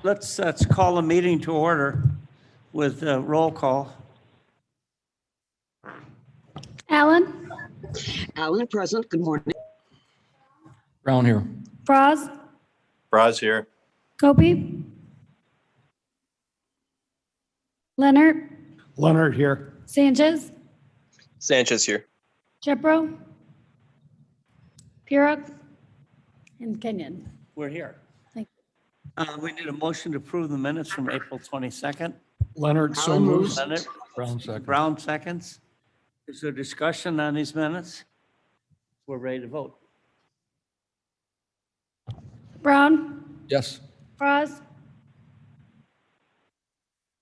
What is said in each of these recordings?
Let's call a meeting to order with roll call. Allen, Allen, present. Good morning. Brown here. Braz, Braz here. Gopi, Leonard, Leonard here. Sanchez, Sanchez here. Jepro, Purok, and Kenyon. We're here. Thank We need a motion to approve the minutes from April 22nd. Leonard so Allen moves. moves. Leonard, Brown second. Brown seconds. Is there discussion on these minutes? We're ready to vote. Brown, Yes. Braz,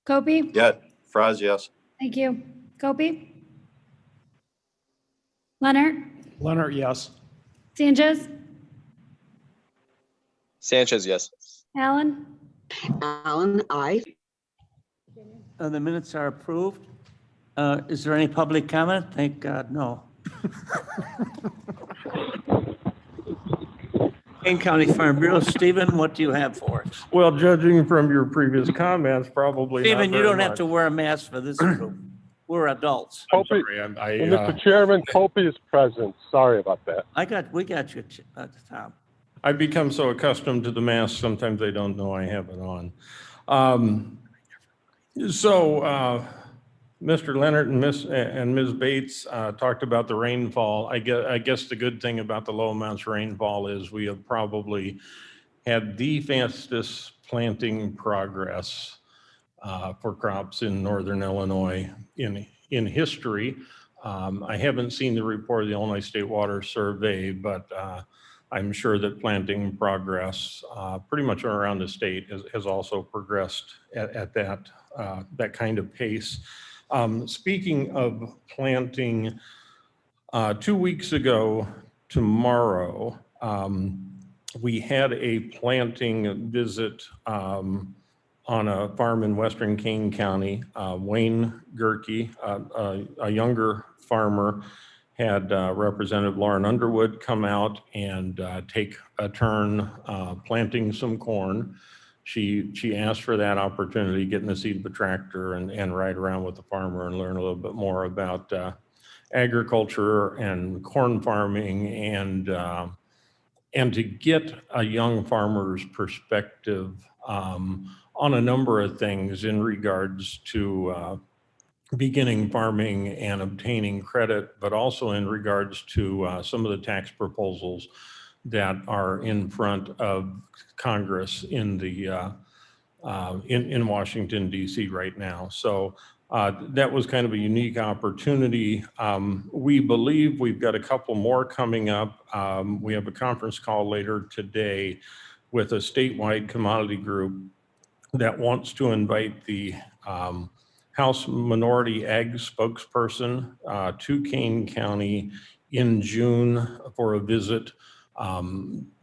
Gopi, Yeah. Fraz, yes. thank you. Gopi, Leonard, Leonard, yes. Sanchez, Sanchez, yes. Allen, Allen, aye. The minutes are approved. Is there any public comment? Thank God, no. Kane County Farm Bureau, Stephen, what do you have for us? Well, judging from your previous comments, probably not Stephen, you very don't have much. to wear a mask for this group. We're adults. I'm Kopi, sorry, Mr. Chairman, Kopi is present. Sorry about that. We got you, Tom. I become so accustomed to the mask, sometimes I don't know I have it on. Mr. Leonard and Ms. Bates talked about the rainfall. I guess the good thing about the low amounts of rainfall is we have probably had the fastest planting progress for crops in northern Illinois in history. I haven't seen the report of the Illinois State Water Survey, but I'm sure that planting progress pretty much around the state has also progressed at that kind of pace. Speaking of planting, 2 weeks ago tomorrow, we had a planting visit on a farm in western Kane County. Wayne Gerke, a younger farmer, had Representative Lauren Underwood come out and take a turn planting some corn. She asked for that opportunity, get in the seat of a tractor and ride around with the farmer and learn a little bit more about agriculture and corn farming and to get a young farmer's perspective on a number of things in regards to beginning farming and obtaining credit, but also in regards to some of the tax proposals that are in front of Congress in Washington, D.C. right now. So that was kind of a unique opportunity. We believe we've got a couple more coming up. We have a conference call later today with a statewide commodity group that wants to invite the House Minority Ag spokesperson to Kane County in June for a visit.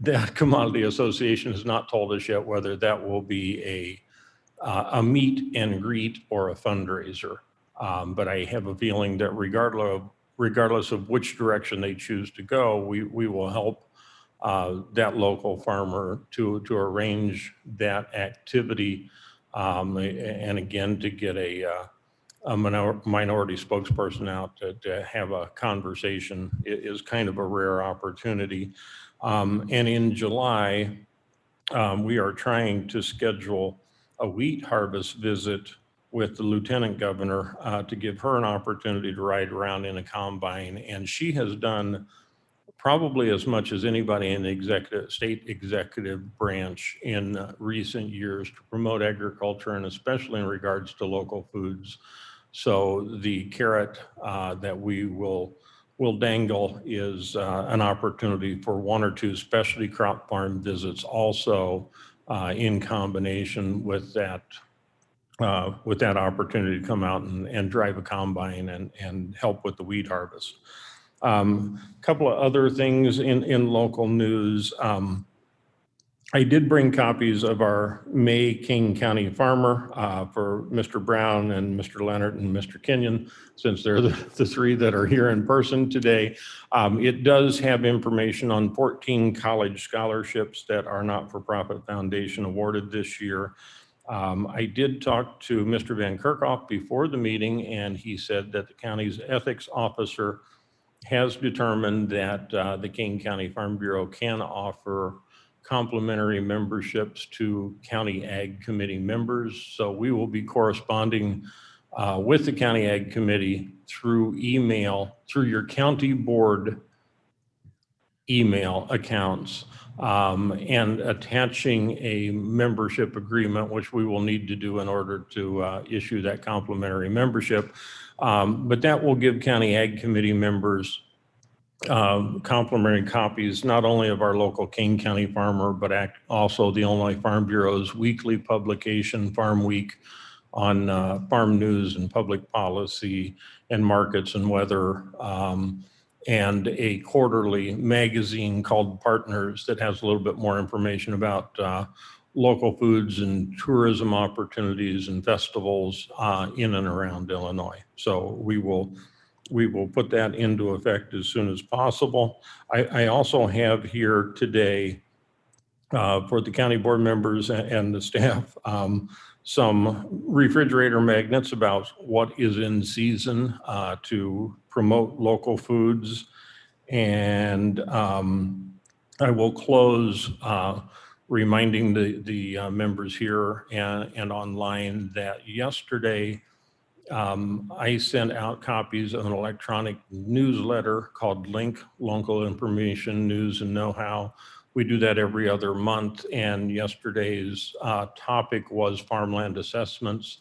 That Commodity Association has not told us yet whether that will be a meet and greet or a fundraiser. But I have a feeling that regardless of which direction they choose to go, we will help that local farmer to arrange that activity. And again, to get a minority spokesperson out to have a conversation is kind of a rare opportunity. And in July, we are trying to schedule a wheat harvest visit with the lieutenant governor to give her an opportunity to ride around in a combine. And she has done probably as much as anybody in the state executive branch in recent years to promote agriculture and especially in regards to local foods. So the carrot that we will dangle is an opportunity for 1 or 2 specialty crop farm visits also in combination with that opportunity to come out and drive a combine and help with the wheat harvest. A couple of other things in local news. I did bring copies of our May King County Farmer for Mr. Brown and Mr. Leonard and Mr. Kenyon, since they're the three that are here in person today. It does have information on 14 college scholarships that are not-for-profit foundation awarded this year. I did talk to Mr. Van Kerkhoff before the meeting, and he said that the county's ethics officer has determined that the King County Farm Bureau can offer complimentary memberships to County Ag Committee members. So we will be corresponding with the County Ag Committee through email, through your county board email accounts, and attaching a membership agreement, which we will need to do in order to issue that complimentary membership. But that will give County Ag Committee members complimentary copies, not only of our local King County Farmer, but also the Illinois Farm Bureau's weekly publication, Farm Week, on farm news and public policy and markets and weather, and a quarterly magazine called Partners that has a little bit more information about local foods and tourism opportunities and festivals in and around Illinois. So we will put that into effect as soon as possible. I also have here today for the county board members and the staff some refrigerator magnets about what is in season to promote local foods. And I will close reminding the members here and online that yesterday I sent out copies of an electronic newsletter called Link Local Information News and Know-How. We do that every other month, and yesterday's topic was farmland assessments.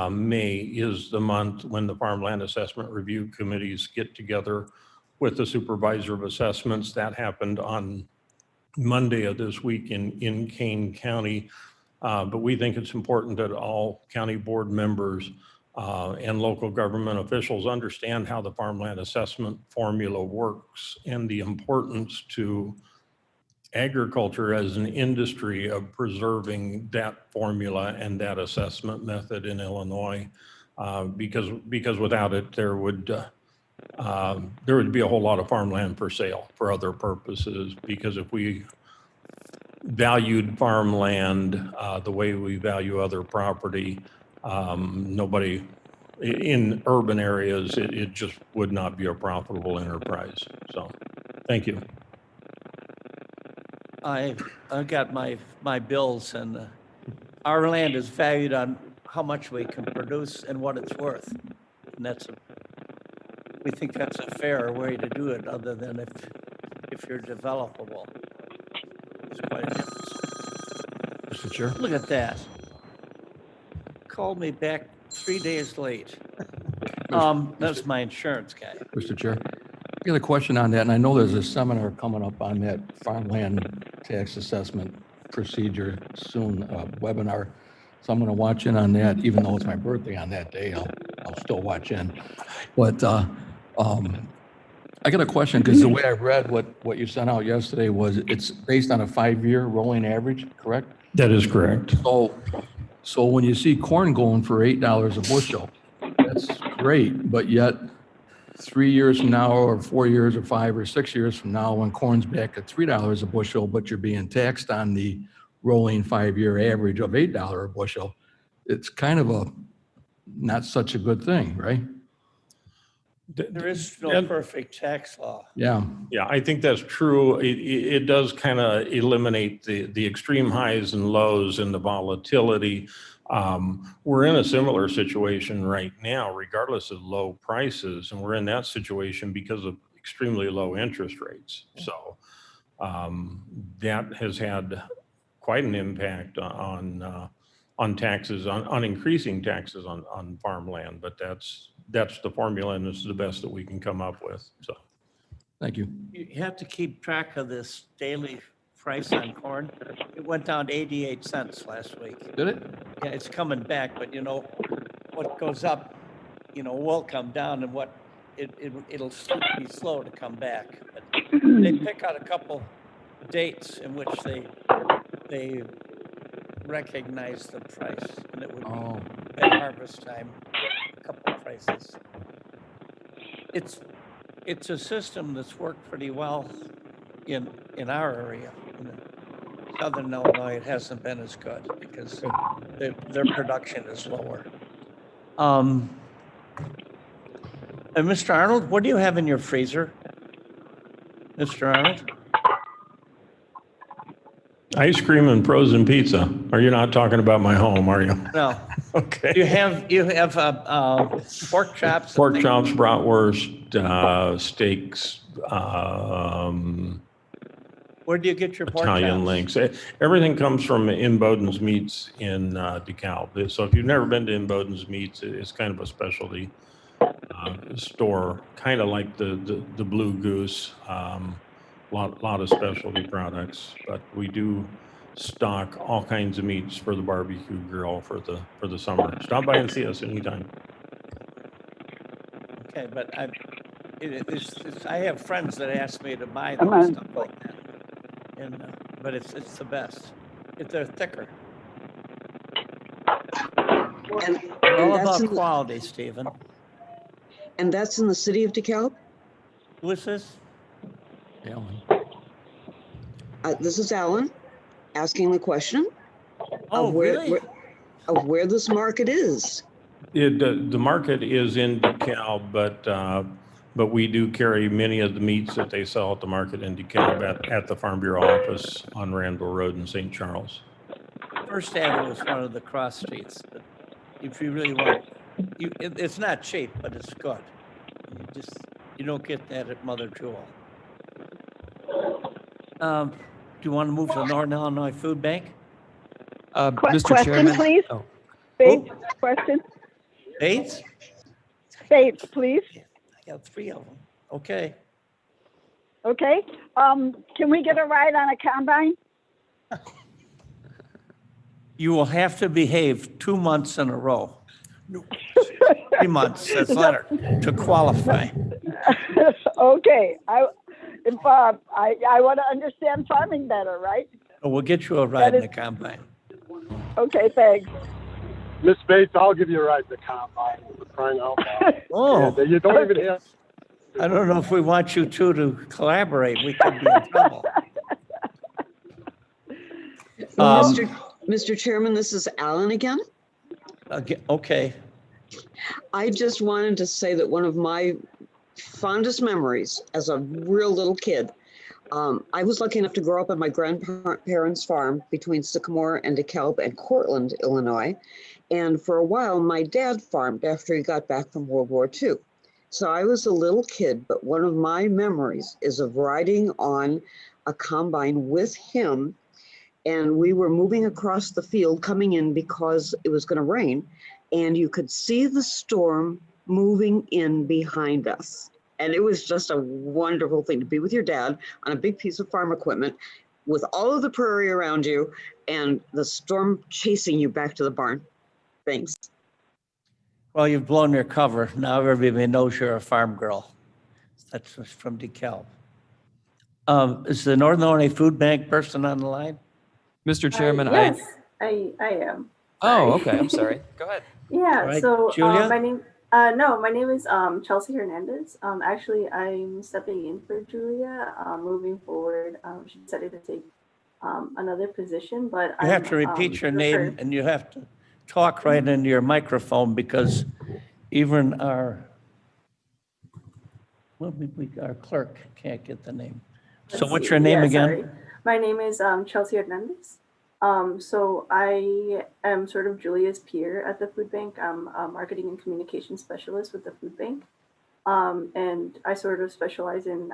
May is the month when the farmland assessment review committees get together with the supervisor of assessments. That happened on Monday of this week in Kane County. But we think it's important that all county board members and local government officials understand how the farmland assessment formula works and the importance to agriculture as an industry of preserving that formula and that assessment method in Illinois, because without it, there would be a whole lot of farmland for sale for other purposes. Because if we valued farmland the way we value other property, nobody in urban areas, it just would not be a profitable enterprise. So, thank you. I got my bills, and our land is valued on how much we can produce and what it's worth. And we think that's a fair way to do it, other than if you're developable. It's quite a difference. Mr. Chair. Look at that. Called me back 3 days late. That's my insurance guy. Mr. Chair, I got a question on that, and I know there's a seminar coming up on that farmland tax assessment procedure soon, webinar. So I'm going to watch in on that, even though it's my birthday on that day. I'll still watch in. But I got a question, because the way I read what you sent out yesterday was it's based on a 5-year rolling average, correct? That is correct. So when you see corn going for $8 a bushel, that's great, but yet 3 years from now, or 4 years, or 5 or 6 years from now, when corn's back at $3 a bushel, but you're being taxed on the rolling 5-year average of $8 a bushel, it's kind of a not such a good thing, right? There is no perfect tax law. Yeah. Yeah, I think that's true. It does kind of eliminate the extreme highs and lows and the volatility. We're in a similar situation right now, regardless of low prices, and we're in that situation because of extremely low interest rates. So that has had quite an impact on taxes, on increasing taxes on farmland, but that's the formula, and it's the best that we can come up with. So, Thank you. You have to keep track of this daily price on corn. It went down to 88 cents last week. Did it? Yeah, it's coming back, but what goes up, will come down, and it'll be slow to come back. But they pick out a couple dates in which they they recognize the price, and it would Oh, be at harvest time, a couple of prices. It's a system that's worked pretty well in our area. In Southern Illinois, it hasn't been as good because their production is lower. And Mr. Arnold, what do you have in your freezer? Mr. Arnold? Ice cream and frozen pizza. Are you not talking about my home, are you? No. Okay. You have pork chops? and Pork things? chops, bratwurst, steaks, Where do you get your pork Italian chops? links. Everything comes from Imboden's Meats in DeKalb. So if you've never been to Imboden's Meats, it's kind of a specialty store, kind of like the Blue Goose. Lot of specialty products, but we do stock all kinds of meats for the barbecue grill for the summer. Stop by and see us anytime. Okay, but I have friends that ask me to buy them and stuff like that. And, but it's the best. If they're thicker. And, All and, that's about in, quality, Stephen. and that's in the city of DeKalb? Who is this? Alan. This is Alan asking the question Oh, of really? where this market is. The market is in DeKalb, but we do carry many of the meats that they sell at the market in DeKalb at the Farm Bureau office on Randall Road in St. Charles. First Avenue is one of the cross streets, but if you really want, it's not cheap, but it's good. You don't get that at Mother Jewel. Do you want to move to Northern Illinois Food Bank? Mr. Question, Chairman. please. Oh, Bates, question. Bates? Bates, please. I got 3 of them. Okay. Okay. Can we get a ride on a combine? You will have to behave 2 months in a row. 3 months, that's Leonard, to qualify. Okay. I want to understand farming better, right? We'll get you a ride in is- the combine. Okay, thanks. Miss Bates, I'll give you a ride to the combine. For crying out loud. Oh, And you don't even have. I don't know if we want you two to collaborate. We could be in trouble. Mr. Chairman, this is Alan again. Okay. I just wanted to say that one of my fondest memories as a real little kid, I was lucky enough to grow up on my grandparents' farm between Sycamore and DeKalb and Cortland, Illinois. And for a while, my dad farmed after he got back from World War II. So I was a little kid, but one of my memories is of riding on a combine with him. And we were moving across the field coming in because it was going to rain. And you could see the storm moving in behind us. And it was just a wonderful thing to be with your dad on a big piece of farm equipment with all of the prairie around you and the storm chasing you back to the barn. Thanks. Well, you've blown your cover. Now everybody knows you're a farm girl. That's from DeKalb. Is the Northern Illinois Food Bank person on the line? Mr. Chairman, Yes, I am. Oh, Sorry. okay. I'm sorry. Go ahead. Yeah, Right, so Julia? my name is Chelsea Hernandez. Actually, I'm stepping in for Julia. Moving forward, she decided to take another position, but You have to repeat your name and you have to talk right into your microphone because even our clerk can't get the name. So what's your name again? Sorry. My name is Chelsea Hernandez. So I am sort of Julia's peer at the food bank. I'm a marketing and communication specialist with the food bank. And I sort of specialize in,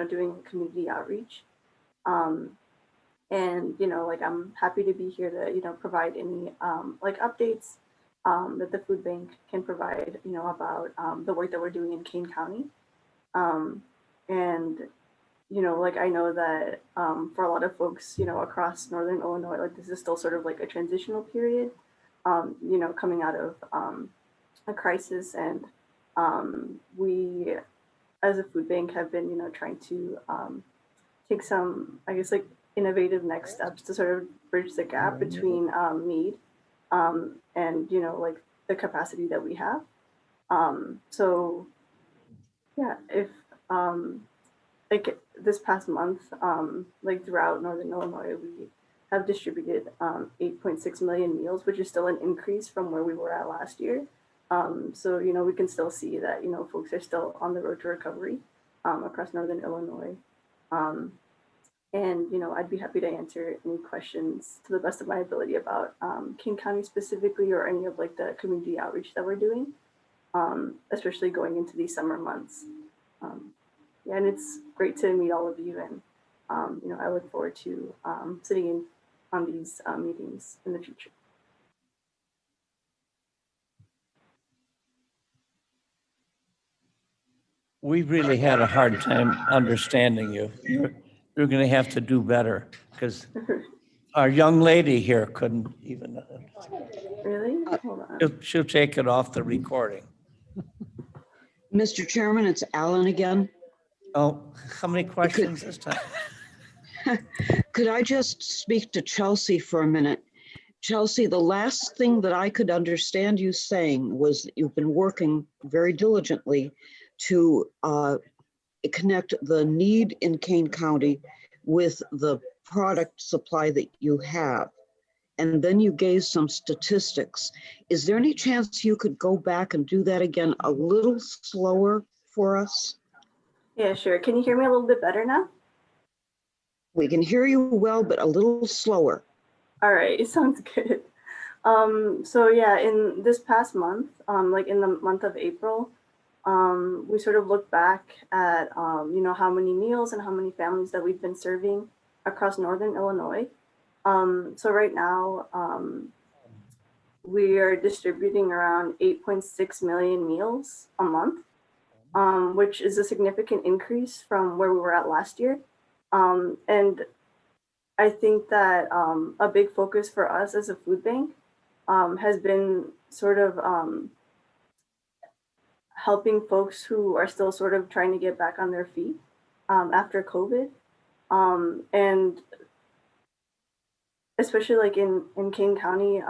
doing community outreach. And, I'm happy to be here to, provide any, updates that the food bank can provide, about the work that we're doing in Kane County. And I know that for a lot of folks, across Northern Illinois, this is still sort of like a transitional period, coming out of a crisis. And we, as a food bank, have been, trying to take some, innovative next steps to sort of bridge the gap between need and, you know, like the capacity that we have. So yeah, if like this past month, like throughout Northern Illinois, we have distributed 8.6 million meals, which is still an increase from where we were at last year. So, you know, we can still see that, you know, folks are still on the road to recovery across Northern Illinois. And, you know, I'd be happy to answer any questions to the best of my ability about King County specifically, or any of like the community outreach that we're doing, especially going into these summer months. Yeah, and it's great to meet all of you, and you know, I look forward to sitting in on these meetings in the future. We really had a hard time understanding you. You're going to have to do better, because our young lady here couldn't even. Really? Hold on. She'll take it off the recording. Mr. Chairman, it's Alan again. Oh, how many questions this time? Could I just speak to Chelsea for a minute? Chelsea, the last thing that I could understand you saying was that you've been working very diligently to connect the need in Kane County with the product supply that you have. And then you gave some statistics. Is there any chance you could go back and do that again a little slower for us? Yeah, sure. Can you hear me a little bit better now? We can hear you well, but a little slower. All right, sounds good. So yeah, in this past month, like in the month of April, we sort of looked back at, you know, how many meals and how many families that we've been serving across Northern Illinois. So right now, we are distributing around 8.6 million meals a month, which is a significant increase from where we were at last year. And I think that a big focus for us as a food bank has been sort of helping folks who are still sort of trying to get back on their feet after COVID. And especially like in Kane County,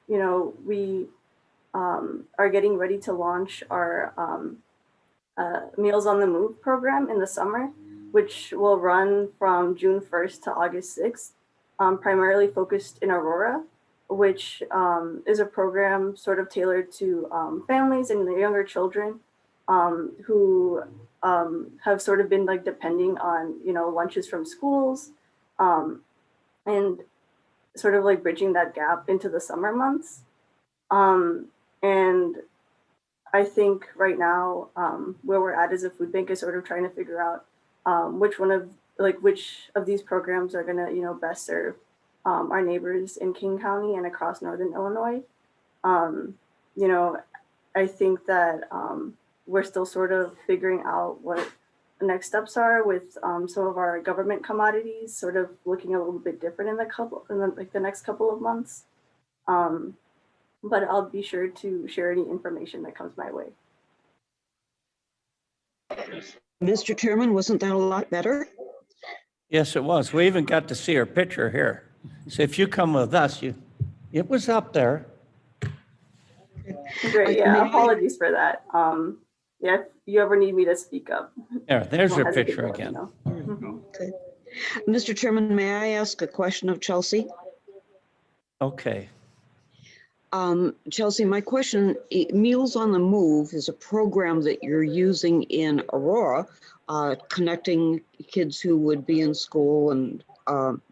you know, we are getting ready to launch our Meals on the Move program in the summer, which will run from June 1st to August 6th, primarily focused in Aurora, which is a program sort of tailored to families and the younger children who have sort of been like depending on, you know, lunches from schools and sort of like bridging that gap into the summer months. And I think right now where we're at as a food bank is sort of trying to figure out which of these programs are gonna, you know, best serve our neighbors in King County and across Northern Illinois. You know, I think that we're still sort of figuring out what the next steps are with some of our government commodities, sort of looking a little bit different in the next couple of months. But I'll be sure to share any information that comes my way. Mr. Chairman, wasn't that a lot better? Yes, it was. We even got to see her picture here. So if you come with us, it was up there. Great, yeah, apologies for that. Yeah, if you ever need me to speak up. There's don't her hesitate picture to let me again. know. Okay. Mr. Chairman, may I ask a question of Chelsea? Okay. Chelsea, my question, Meals on the Move is a program that you're using in Aurora, connecting kids who would be in school and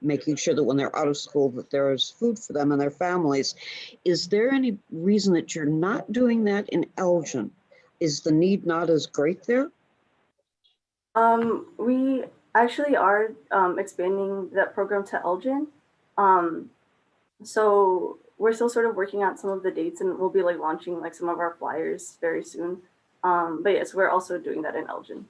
making sure that when they're out of school that there's food for them and their families. Is there any reason that you're not doing that in Elgin? Is the need not as great there? We actually are expanding that program to Elgin. So we're still sort of working out some of the dates, and we'll be like launching like some of our flyers very soon. But yes, we're also doing that in Elgin.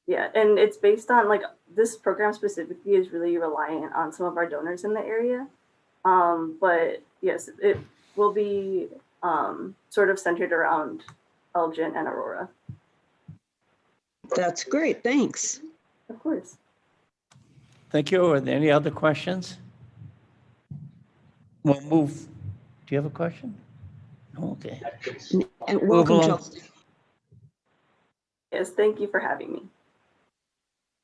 Yeah, and it's based on like this program specifically is really reliant on some of our donors in the area. But yes, it will be sort of centered around Elgin and Aurora. That's great, thanks. Of course. Thank you. Are there any other questions? We'll move. Do you have a question? No? Okay. And welcome, along. Chelsea. Yes, thank you for having me.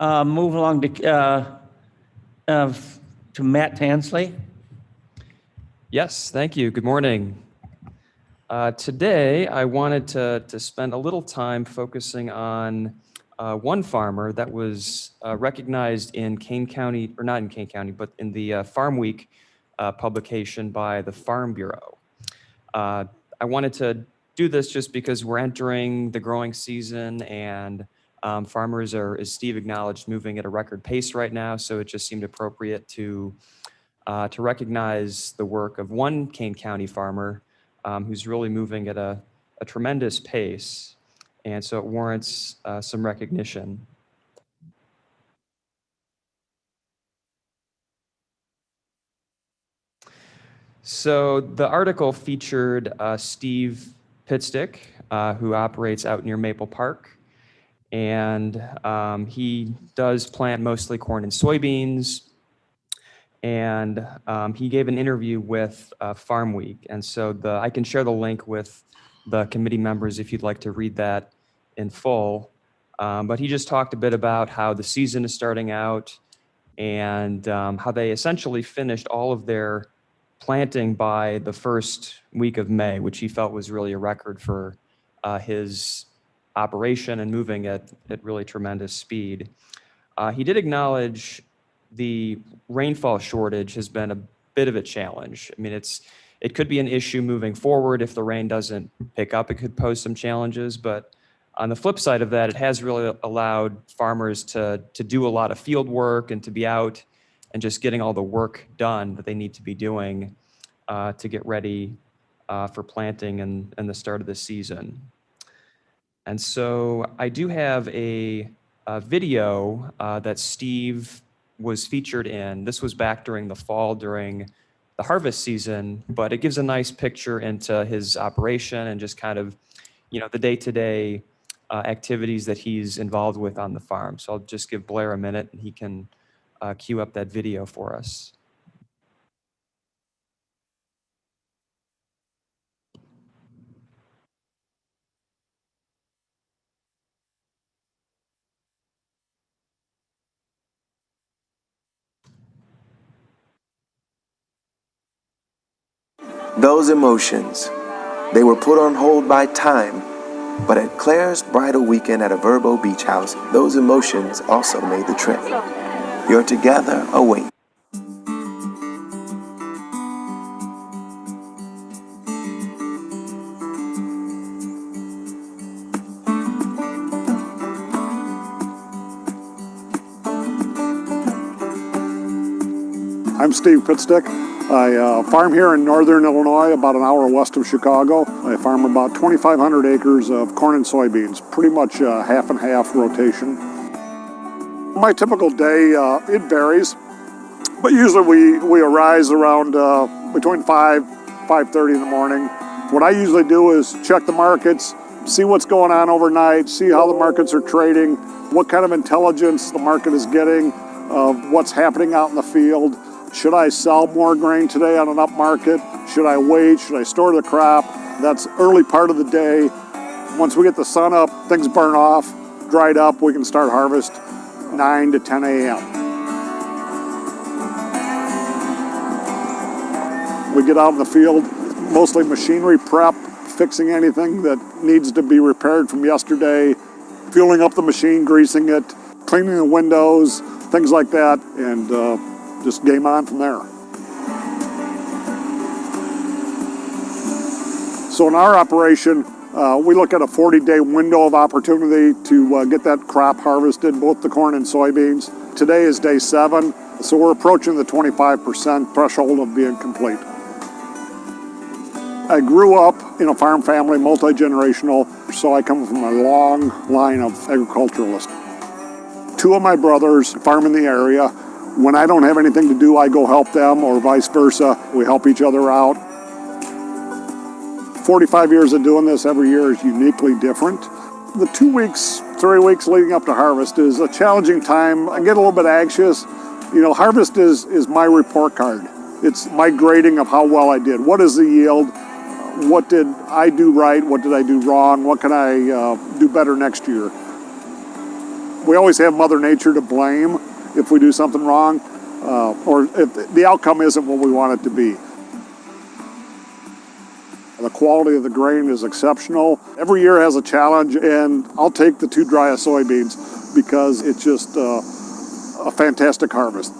Move along to Matt Tansley. Yes, thank you. Good morning. Today, I wanted to spend a little time focusing on one farmer that was recognized in Kane County, or not in Kane County, but in the Farm Week publication by the Farm Bureau. I wanted to do this just because we're entering the growing season and farmers are, as Steve acknowledged, moving at a record pace right now. So it just seemed appropriate to recognize the work of one Kane County farmer who's really moving at a tremendous pace. And so it warrants some recognition. So the article featured Steve Pitstick, who operates out near Maple Park. And he does plant mostly corn and soybeans. And he gave an interview with Farm Week. And so I can share the link with the committee members if you'd like to read that in full. But he just talked a bit about how the season is starting out and how they essentially finished all of their planting by the first week of May, which he felt was really a record for his operation and moving at really tremendous speed. He did acknowledge the rainfall shortage has been a bit of a challenge. I mean, it could be an issue moving forward. If the rain doesn't pick up, it could pose some challenges. But on the flip side of that, it has really allowed farmers to do a lot of field work and to be out and just getting all the work done that they need to be doing to get ready for planting and the start of the season. And so I do have a video that Steve was featured in. This was back during the fall, during the harvest season, but it gives a nice picture into his operation and just kind of, the day-to-day activities that he's involved with on the farm. So I'll just give Blair a minute and he can cue up that video for us. Those emotions, they were put on hold by time, but at Claire's bridal weekend at a Verbo Beach House, those emotions also made the trip. Your together await. I'm Steve Pitstick. I farm here in northern Illinois, about an hour west of Chicago. I farm about 2,500 acres of corn and soybeans, pretty much half and half rotation. My typical day, it varies, but usually we arise around between 5:30 in the morning. What I usually do is check the markets, see what's going on overnight, see how the markets are trading, what kind of intelligence the market is getting of what's happening out in the field. Should I sell more grain today on an up market? Should I wait? Should I store the crop? That's early part of the day. Once we get the sun up, things burn off, dried up, we can start harvest 9 to 10 a.m. We get out in the field, mostly machinery prep, fixing anything that needs to be repaired from yesterday, fueling up the machine, greasing it, cleaning the windows, things like that, and just game on from there. So in our operation, we look at a 40-day window of opportunity to get that crop harvested, both the corn and soybeans. Today is day 7, so we're approaching the 25% threshold of being complete. I grew up in a farm family, multi-generational, so I come from a long line of agriculturalists. 2 of my brothers farm in the area. When I don't have anything to do, I go help them, or vice versa. We help each other out. 45 years of doing this, every year is uniquely different. The 2 weeks, 3 weeks leading up to harvest is a challenging time. I get a little bit anxious. Harvest is my report card. It's my grading of how well I did. What is the yield? What did I do right? What did I do wrong? What can I do better next year? We always have Mother Nature to blame if we do something wrong, or if the outcome isn't what we want it to be. The quality of the grain is exceptional. Every year has a challenge, and I'll take the too dry of soybeans because it's just a fantastic harvest.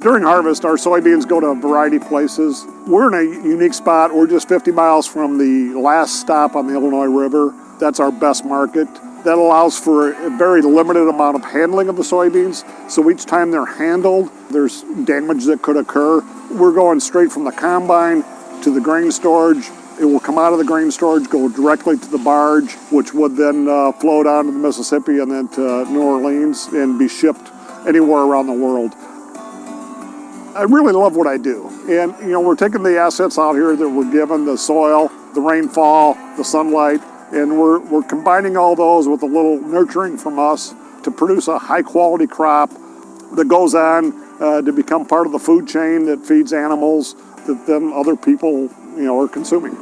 During harvest, our soybeans go to a variety of places. We're in a unique spot. We're just 50 miles from the last stop on the Illinois River. That's our best market. That allows for a very limited amount of handling of the soybeans. So each time they're handled, there's damage that could occur. We're going straight from the combine to the grain storage. It will come out of the grain storage, go directly to the barge, which would then flow down to the Mississippi and then to New Orleans and be shipped anywhere around the world. I really love what I do. And, we're taking the assets out here that we're given, the soil, the rainfall, the sunlight, and we're combining all those with a little nurturing from us to produce a high quality crop that goes on to become part of the food chain that feeds animals that then other people, are consuming.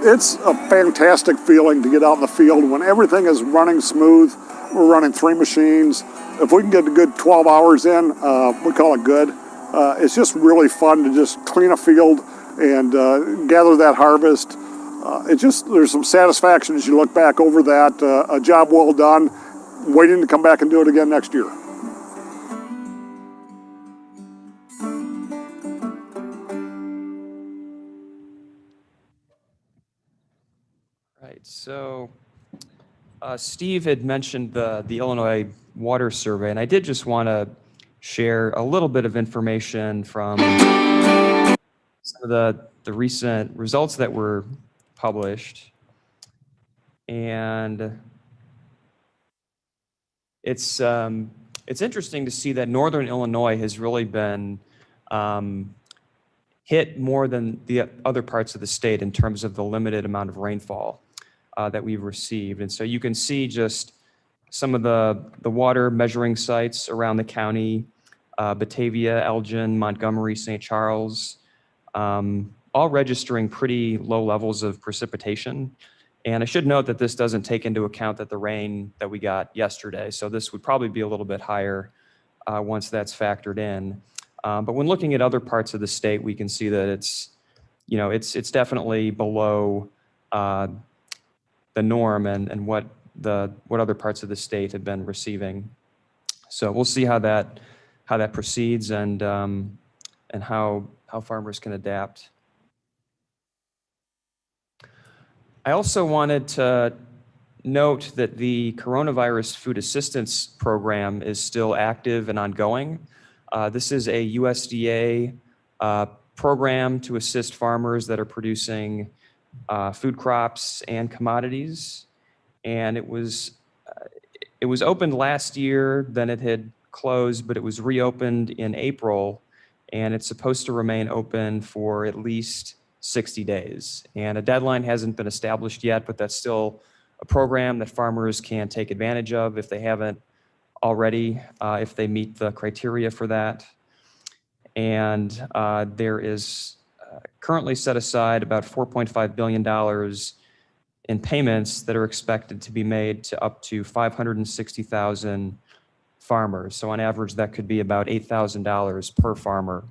It's a fantastic feeling to get out in the field when everything is running smooth. We're running 3 machines. If we can get a good 12 hours in, we call it good. It's just really fun to just clean a field and gather that harvest. There's some satisfaction as you look back over that, a job well done, waiting to come back and do it again next year. Right, so Steve had mentioned the Illinois Water Survey, and I did just want to share a little bit of information from some of the recent results that were published. And it's interesting to see that Northern Illinois has really been hit more than the other parts of the state in terms of the limited amount of rainfall that we've received. And so you can see just some of the water measuring sites around the county, Batavia, Elgin, Montgomery, St. Charles, all registering pretty low levels of precipitation. And I should note that this doesn't take into account the rain that we got yesterday. So this would probably be a little bit higher once that's factored in. But when looking at other parts of the state, we can see that it's definitely below the norm and what other parts of the state have been receiving. So we'll see how that proceeds and how farmers can adapt. I also wanted to note that the Coronavirus Food Assistance Program is still active and ongoing. This is a USDA program to assist farmers that are producing food crops and commodities. And it was opened last year, then it had closed, but it was reopened in April, and it's supposed to remain open for at least 60 days. And a deadline hasn't been established yet, but that's still a program that farmers can take advantage of if they haven't already, if they meet the criteria for that. And there is currently set aside about $4.5 billion in payments that are expected to be made to up to 560,000 farmers. So on average, that could be about $8,000 per farmer.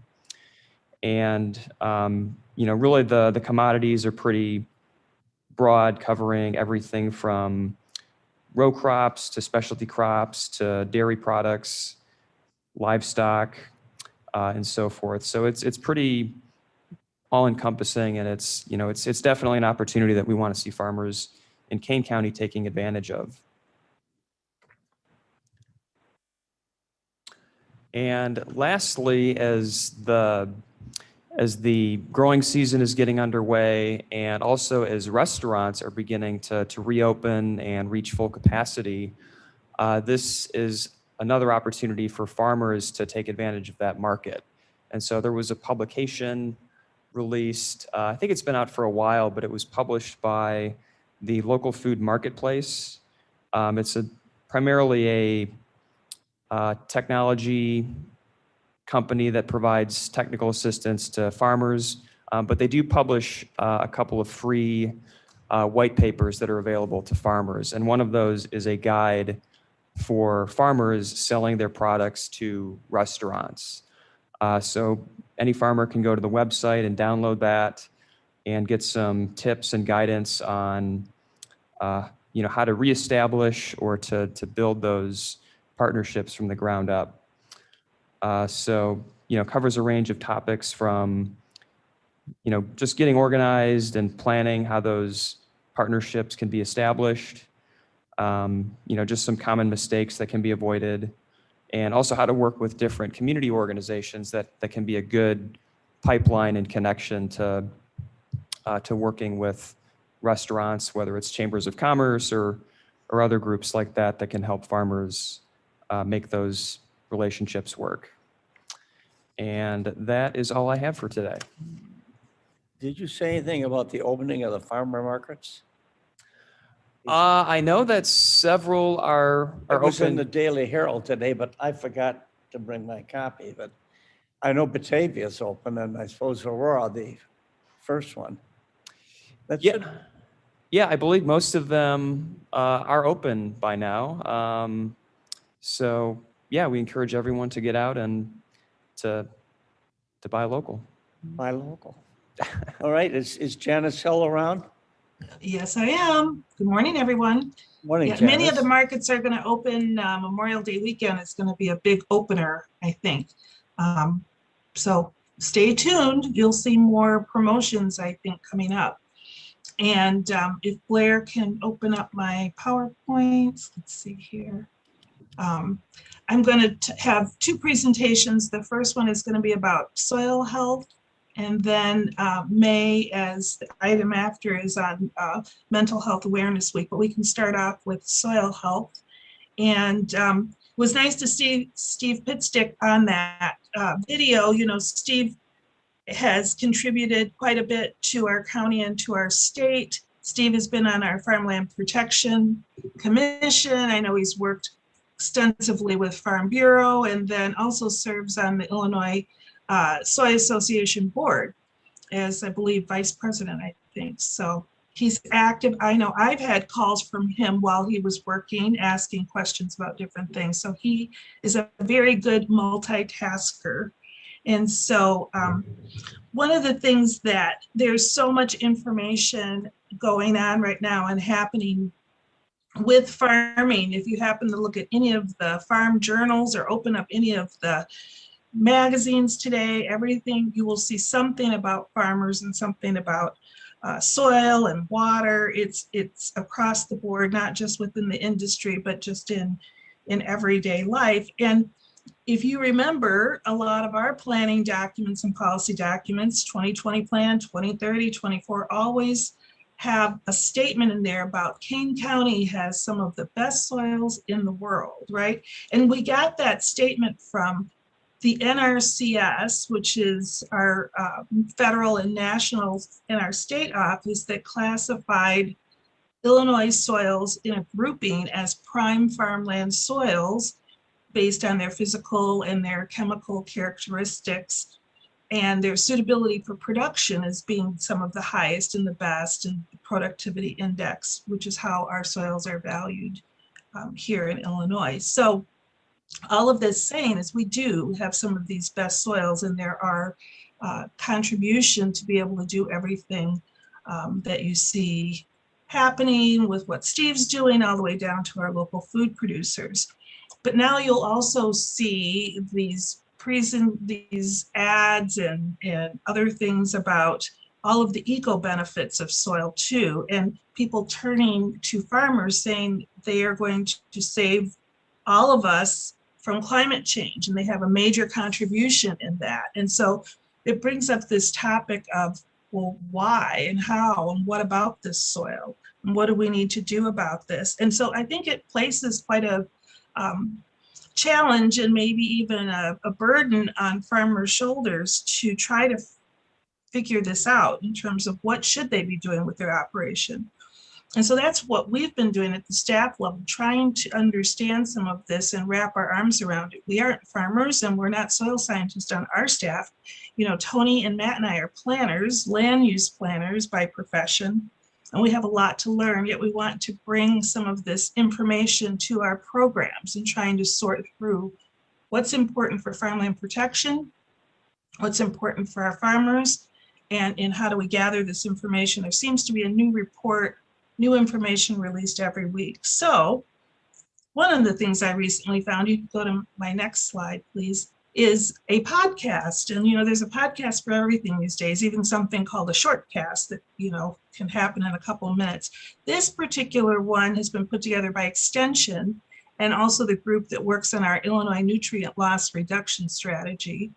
And really the commodities are pretty broad, covering everything from row crops to specialty crops to dairy products, livestock, and so forth. So it's pretty all-encompassing, and it's definitely an opportunity that we want to see farmers in Kane County taking advantage of. And lastly, as the growing season is getting underway, and also as restaurants are beginning to reopen and reach full capacity, this is another opportunity for farmers to take advantage of that market. And so there was a publication released, I think it's been out for a while, but it was published by the local food marketplace. It's primarily a technology company that provides technical assistance to farmers, but they do publish a couple of free white papers that are available to farmers. And one of those is a guide for farmers selling their products to restaurants. So any farmer can go to the website and download that and get some tips and guidance on how to reestablish or to build those partnerships from the ground up. So covers a range of topics from just getting organized and planning how those partnerships can be established, just some common mistakes that can be avoided, and also how to work with different community organizations that can be a good pipeline and connection to working with restaurants, whether it's chambers of commerce or other groups like that that can help farmers make those relationships work. And that is all I have for today. Did you say anything about the opening of the farmer markets? I know that several are It was in open. the Daily Herald today, but I forgot to bring my copy. But I know Batavia's open, and I suppose Aurora, the first one. That's Yeah. Yeah, I believe most of them are open by now. So yeah, we encourage everyone to get out and to buy local. Buy local. All right, is Janice Hill around? Yes, I am. Good morning, everyone. Morning, Yeah, Janice. many of the markets are going to open Memorial Day weekend. It's going to be a big opener, I think. So stay tuned. You'll see more promotions, I think, coming up. And if Blair can open up my PowerPoints, let's see here. I'm going to have two presentations. The first one is going to be about soil health. And then May, as the item after, is on Mental Health Awareness Week. But we can start off with soil health. And it was nice to see Steve Pitstick on that video. You know, Steve has contributed quite a bit to our county and to our state. Steve has been on our Farmland Protection Commission. I know he's worked extensively with Farm Bureau, and then also serves on the Illinois Soy Association Board as, I believe, vice president, I think. So he's active. I know I've had calls from him while he was working, asking questions about different things. So he is a very good multitasker. And so one of the things that there's so much information going on right now and happening with farming. If you happen to look at any of the farm journals or open up any of the magazines today, everything, you will see something about farmers and something about soil and water. It's across the board, not just within the industry, but just in everyday life. And if you remember, a lot of our planning documents and policy documents, 2020 plan, 2030, 24, always have a statement in there about Kane County has some of the best soils in the world, right? And we got that statement from the NRCS, which is our federal and national and our state office that classified Illinois soils in a grouping as prime farmland soils based on their physical and their chemical characteristics and their suitability for production as being some of the highest and the best in the productivity index, which is how our soils are valued here in Illinois. So all of this saying is we do have some of these best soils, and there are contribution to be able to do everything that you see happening with what Steve's doing all the way down to our local food producers. But now you'll also see these ads and other things about all of the eco benefits of soil too, and people turning to farmers saying they are going to save all of us from climate change, and they have a major contribution in that. And so it brings up this topic of, well, why and how and what about this soil? And what do we need to do about this? And so I think it places quite a challenge and maybe even a burden on farmers' shoulders to try to figure this out in terms of what should they be doing with their operation. And so that's what we've been doing at the staff level, trying to understand some of this and wrap our arms around it. We aren't farmers and we're not soil scientists on our staff. You know, Tony and Matt and I are planners, land use planners by profession, and we have a lot to learn, yet we want to bring some of this information to our programs and trying to sort through what's important for farmland protection, what's important for our farmers, and how do we gather this information. There seems to be a new report, new information released every week. So one of the things I recently found, you can go to my next slide, please, is a podcast. And, you know, there's a podcast for everything these days, even something called a shortcast that, you know, can happen in a couple of minutes. This particular one has been put together by Extension and also the group that works on our Illinois nutrient loss reduction strategy.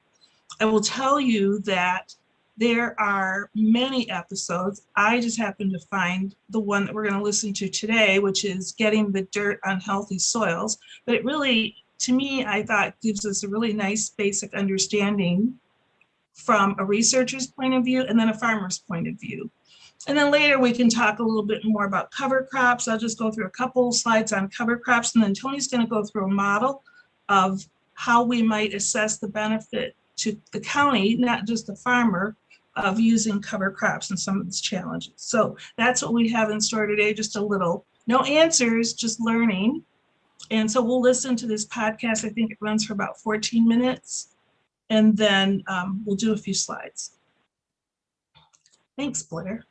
I will tell you that there are many episodes. I just happened to find the one that we're going to listen to today, which is Getting the Dirt on Healthy Soils. But it really, to me, I thought gives us a really nice basic understanding from a researcher's point of view and then a farmer's point of view. And then later we can talk a little bit more about cover crops. I'll just go through a couple slides on cover crops, and then Tony's going to go through a model of how we might assess the benefit to the county, not just the farmer, of using cover crops and some of its challenges. So that's what we have in store today, just a little, no answers, just learning. And so we'll listen to this podcast. I think it runs for about 14 minutes, and then we'll do a few slides. Thanks, Blair.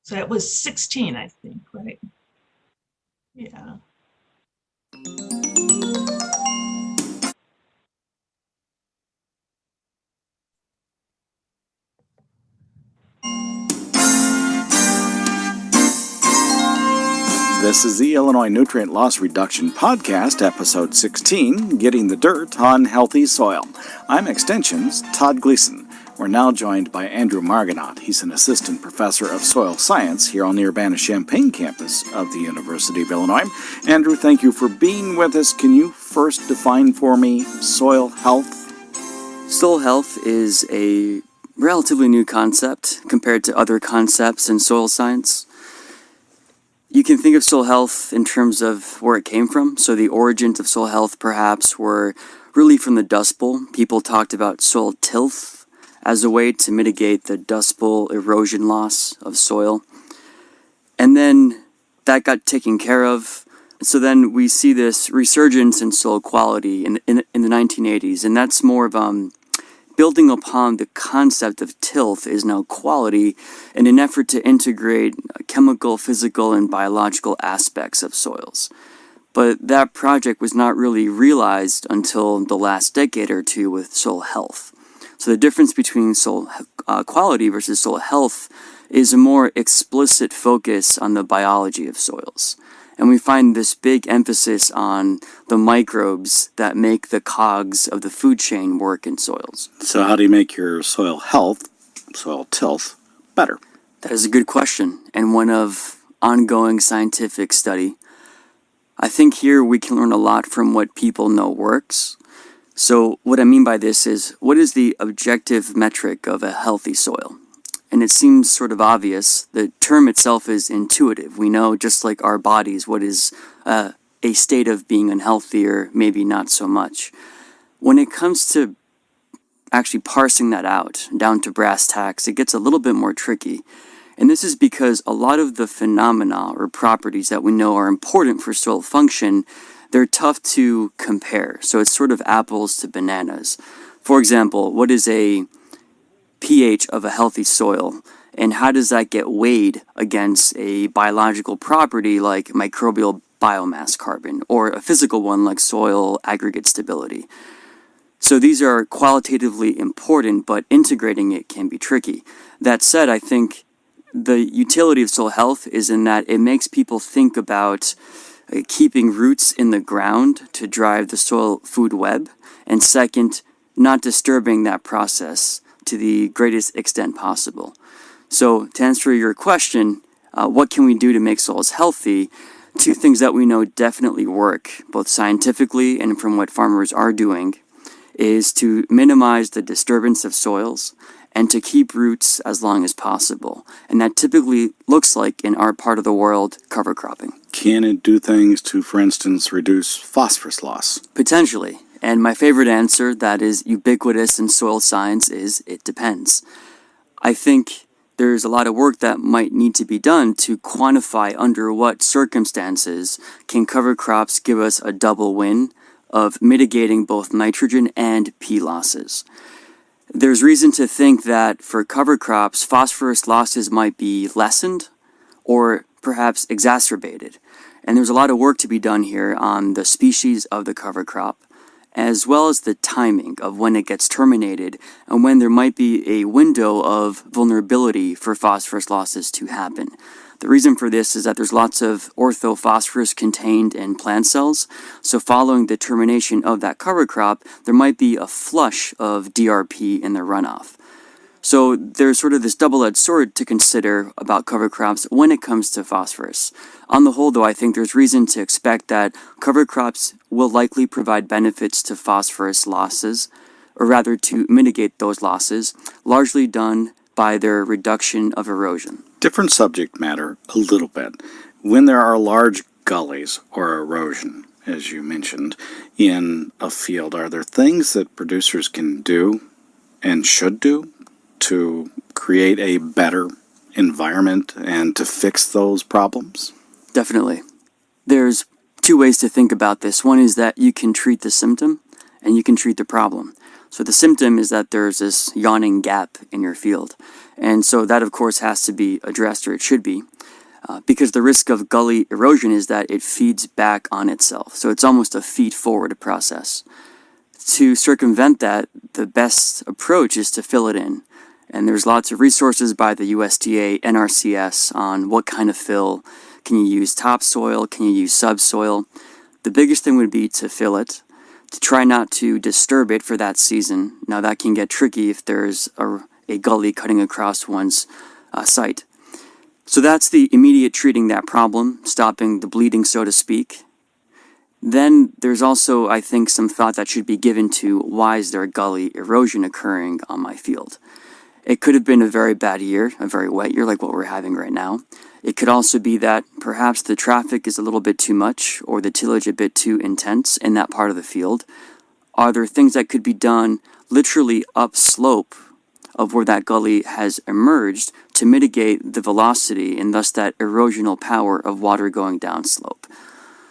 So that was 16, I think, right? Yeah. This is the Illinois Nutrient Loss Reduction Podcast, Episode 16, Getting the Dirt on Healthy Soil. I'm Extension's Todd Gleason. We're now joined by Andrew Margonaut. He's an assistant professor of soil science here on the Urbana-Champaign campus of the University of Illinois. Andrew, thank you for being with us. Can you first define for me soil health? Soil health is a relatively new concept compared to other concepts in soil science. You can think of soil health in terms of where it came from. So the origins of soil health perhaps were really from the Dust Bowl. People talked about soil tilth as a way to mitigate the Dust Bowl erosion loss of soil. And then that got taken care of. So then we see this resurgence in soil quality in the 1980s. And that's more of building upon the concept of tilth is now quality in an effort to integrate chemical, physical, and biological aspects of soils. But that project was not really realized until the last decade or two with soil health. So the difference between soil quality versus soil health is a more explicit focus on the biology of soils. And we find this big emphasis on the microbes that make the cogs of the food chain work in soils. So how do you make your soil health, soil tilth, better? That is a good question, and one of ongoing scientific study. I think here we can learn a lot from what people know works. So what I mean by this is, what is the objective metric of a healthy soil? And it seems sort of obvious. The term itself is intuitive. We know, just like our bodies, what is a state of being unhealthy or maybe not so much. When it comes to actually parsing that out down to brass tacks, it gets a little bit more tricky. And this is because a lot of the phenomena or properties that we know are important for soil function, they're tough to compare. So it's sort of apples to bananas. For example, what is a pH of a healthy soil, and how does that get weighed against a biological property like microbial biomass carbon, or a physical one like soil aggregate stability? So these are qualitatively important, but integrating it can be tricky. That said, I think the utility of soil health is in that it makes people think about keeping roots in the ground to drive the soil food web, and second, not disturbing that process to the greatest extent possible. So to answer your question, what can we do to make soils healthy? Two things that we know definitely work, both scientifically and from what farmers are doing, is to minimize the disturbance of soils and to keep roots as long as possible. And that typically looks like, in our part of the world, cover cropping. Can it do things to, for instance, reduce phosphorus loss? Potentially. And my favorite answer that is ubiquitous in soil science is it depends. I think there's a lot of work that might need to be done to quantify under what circumstances can cover crops give us a double win of mitigating both nitrogen and P losses. There's reason to think that for cover crops, phosphorus losses might be lessened or perhaps exacerbated. And there's a lot of work to be done here on the species of the cover crop, as well as the timing of when it gets terminated and when there might be a window of vulnerability for phosphorus losses to happen. The reason for this is that there's lots of orthophosphorus contained in plant cells, so following the termination of that cover crop, there might be a flush of DRP in the runoff. So there's sort of this double-edged sword to consider about cover crops when it comes to phosphorus. On the whole, though, I think there's reason to expect that cover crops will likely provide benefits to phosphorus losses, or rather to mitigate those losses, largely done by their reduction of erosion. Different subject matter a little bit. When there are large gullies or erosion, as you mentioned, in a field, are there things that producers can do and should do to create a better environment and to fix those problems? Definitely. There's two ways to think about this. One is that you can treat the symptom and you can treat the problem. So the symptom is that there's this yawning gap in your field. And so that, of course, has to be addressed, or it should be, because the risk of gully erosion is that it feeds back on itself. So it's almost a feed-forward process. To circumvent that, the best approach is to fill it in. And there's lots of resources by the USDA, NRCS on what kind of fill. Can you use topsoil? Can you use subsoil? The biggest thing would be to fill it, to try not to disturb it for that season. Now that can get tricky if there's a gully cutting across one's site. So that's the immediate treating that problem, stopping the bleeding, so to speak. Then there's also, I think, some thought that should be given to why is there gully erosion occurring on my field. It could have been a very bad year, a very wet year like what we're having right now. It could also be that perhaps the traffic is a little bit too much or the tillage a bit too intense in that part of the field. Are there things that could be done literally upslope of where that gully has emerged to mitigate the velocity and thus that erosional power of water going downslope?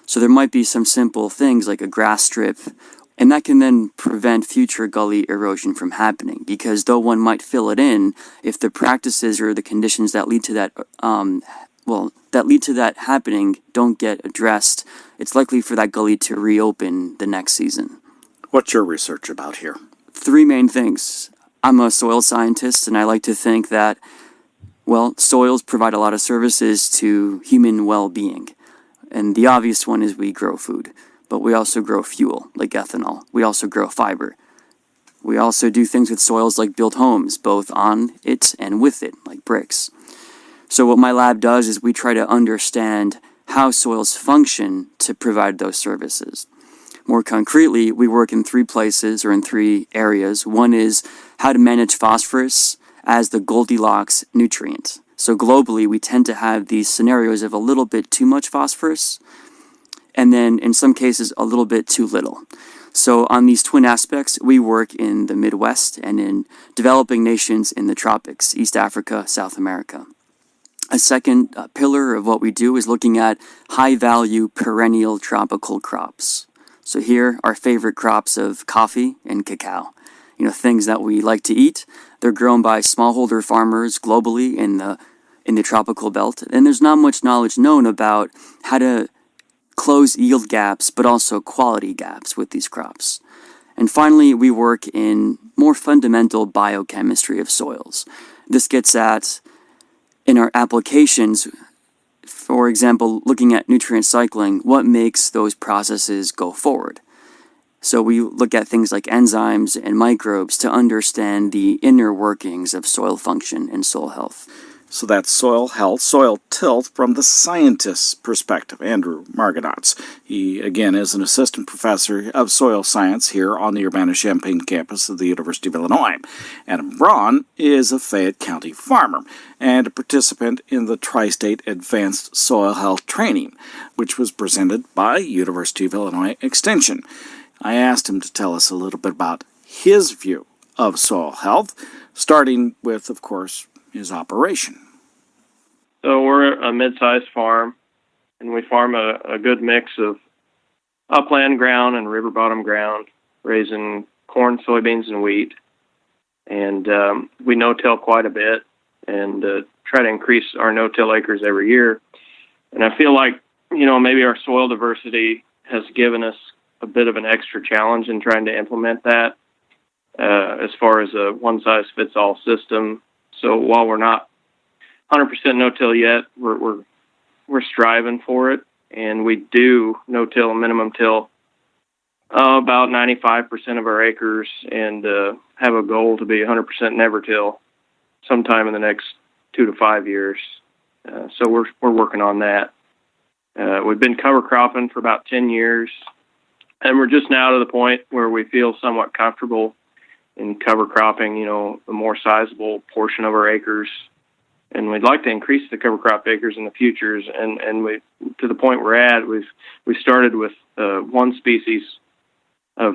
So there might be some simple things like a grass strip, and that can then prevent future gully erosion from happening, because though one might fill it in, if the practices or the conditions that lead to that happening don't get addressed, it's likely for that gully to reopen the next season. What's your research about here? Three main things. I'm a soil scientist, and I like to think that, well, soils provide a lot of services to human well-being. And the obvious one is we grow food, but we also grow fuel, like ethanol. We also grow fiber. We also do things with soils like build homes, both on it and with it, like bricks. So what my lab does is we try to understand how soils function to provide those services. More concretely, we work in three places or in three areas. One is how to manage phosphorus as the Goldilocks nutrient. So globally, we tend to have these scenarios of a little bit too much phosphorus, and then in some cases, a little bit too little. So on these twin aspects, we work in the Midwest and in developing nations in the tropics, East Africa, South America. A second pillar of what we do is looking at high-value perennial tropical crops. So here, our favorite crops of coffee and cacao. You know, things that we like to eat. They're grown by smallholder farmers globally in the tropical belt. And there's not much knowledge known about how to close yield gaps, but also quality gaps with these crops. And finally, we work in more fundamental biochemistry of soils. This gets at, in our applications, for example, looking at nutrient cycling, what makes those processes go forward? So we look at things like enzymes and microbes to understand the inner workings of soil function and soil health. So that's soil health, soil tilt from the scientist's perspective. Andrew Margonotz. He, again, is an assistant professor of soil science here on the Urbana-Champaign campus of the University of Illinois. Adam Braun is a Fayette County farmer and a participant in the Tri-State Advanced Soil Health Training, which was presented by University of Illinois Extension. I asked him to tell us a little bit about his view of soil health, starting with, of course, his operation. So we're a mid-sized farm, and we farm a good mix of upland ground and river bottom ground, raising corn, soybeans, and wheat. And we no-till quite a bit and try to increase our no-till acres every year. And I feel like, maybe our soil diversity has given us a bit of an extra challenge in trying to implement that as far as a one-size-fits-all system. So while we're not 100% no-till yet, we're striving for it, and we do no-till and minimum till about 95% of our acres, and have a goal to be 100% never-till sometime in the next 2 to 5 years. So we're working on that. We've been cover cropping for about 10 years, and we're just now to the point where we feel somewhat comfortable in cover cropping, the more sizable portion of our acres. And we'd like to increase the cover crop acres in the futures. And we, to the point we're at, we started with one species of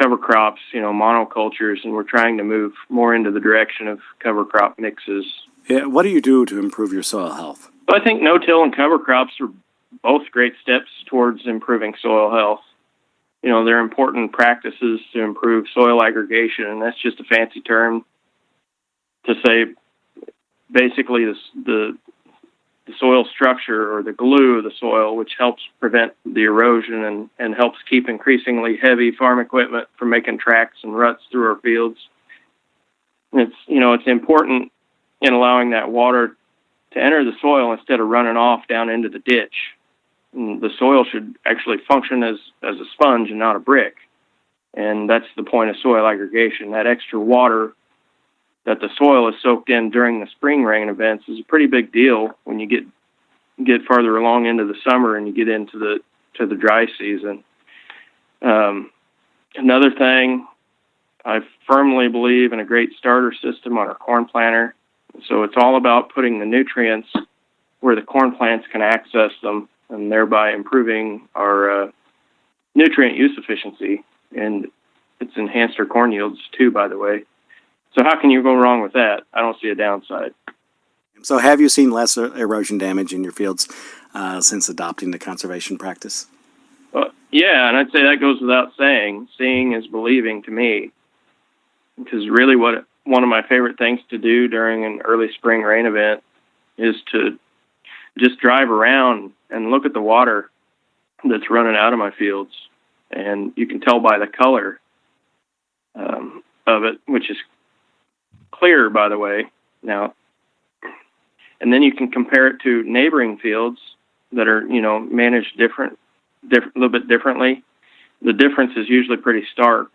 cover crops, monocultures, and we're trying to move more into the direction of cover crop mixes. Yeah, what do you do to improve your soil health? I think no-till and cover crops are both great steps towards improving soil health. They're important practices to improve soil aggregation, and that's just a fancy term to say basically the soil structure or the glue of the soil, which helps prevent the erosion and helps keep increasingly heavy farm equipment from making tracks and ruts through our fields. And it's important in allowing that water to enter the soil instead of running off down into the ditch. And the soil should actually function as a sponge and not a brick. And that's the point of soil aggregation. That extra water that the soil is soaked in during the spring rain events is a pretty big deal when you get farther along into the summer and you get into the dry season. Another thing, I firmly believe in a great starter system on our corn planter. So it's all about putting the nutrients where the corn plants can access them, and thereby improving our nutrient use efficiency. And it's enhanced our corn yields too, by the way. So how can you go wrong with that? I don't see a downside. So have you seen less erosion damage in your fields since adopting the conservation practice? Yeah, and I'd say that goes without saying. Seeing is believing to me. Because really one of my favorite things to do during an early spring rain event is to just drive around and look at the water that's running out of my fields. And you can tell by the color of it, which is clear, by the way, now. And then you can compare it to neighboring fields that are, managed a little bit differently. The difference is usually pretty stark.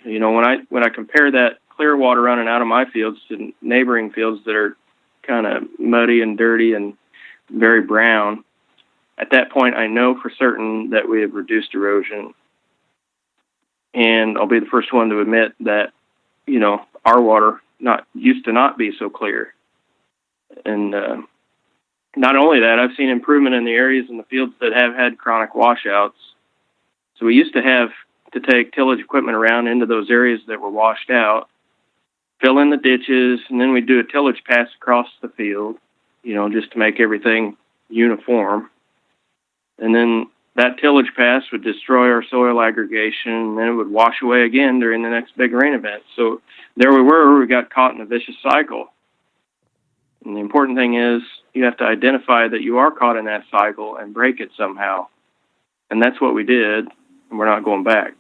When I compare that clear water running out of my fields to neighboring fields that are kind of muddy and dirty and very brown, at that point I know for certain that we have reduced erosion. And I'll be the first one to admit that, our water used to not be so clear. And not only that, I've seen improvement in the areas in the fields that have had chronic washouts. So we used to have to take tillage equipment around into those areas that were washed out, fill in the ditches, and then we'd do a tillage pass across the field, just to make everything uniform. And then that tillage pass would destroy our soil aggregation, and then it would wash away again during the next big rain event. So there we got caught in a vicious cycle. And the important thing is you have to identify that you are caught in that cycle and break it somehow. And that's what we did, and we're not going back.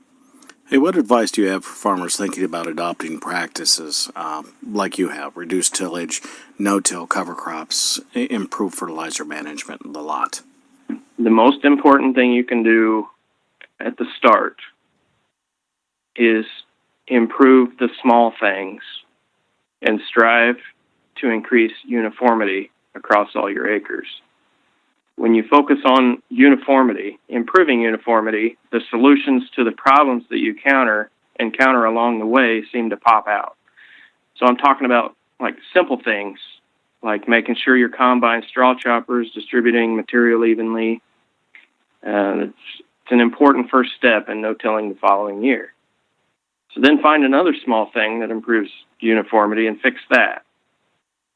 Hey, what advice do you have for farmers thinking about adopting practices like you have, reduced tillage, no-till cover crops, improved fertilizer management, and the lot? The most important thing you can do at the start is improve the small things and strive to increase uniformity across all your acres. When you focus on uniformity, improving uniformity, the solutions to the problems that you encounter along the way seem to pop out. So I'm talking about like simple things, like making sure your combine straw chopper is distributing material evenly. It's an important first step in no-tilling the following year. So then find another small thing that improves uniformity and fix that.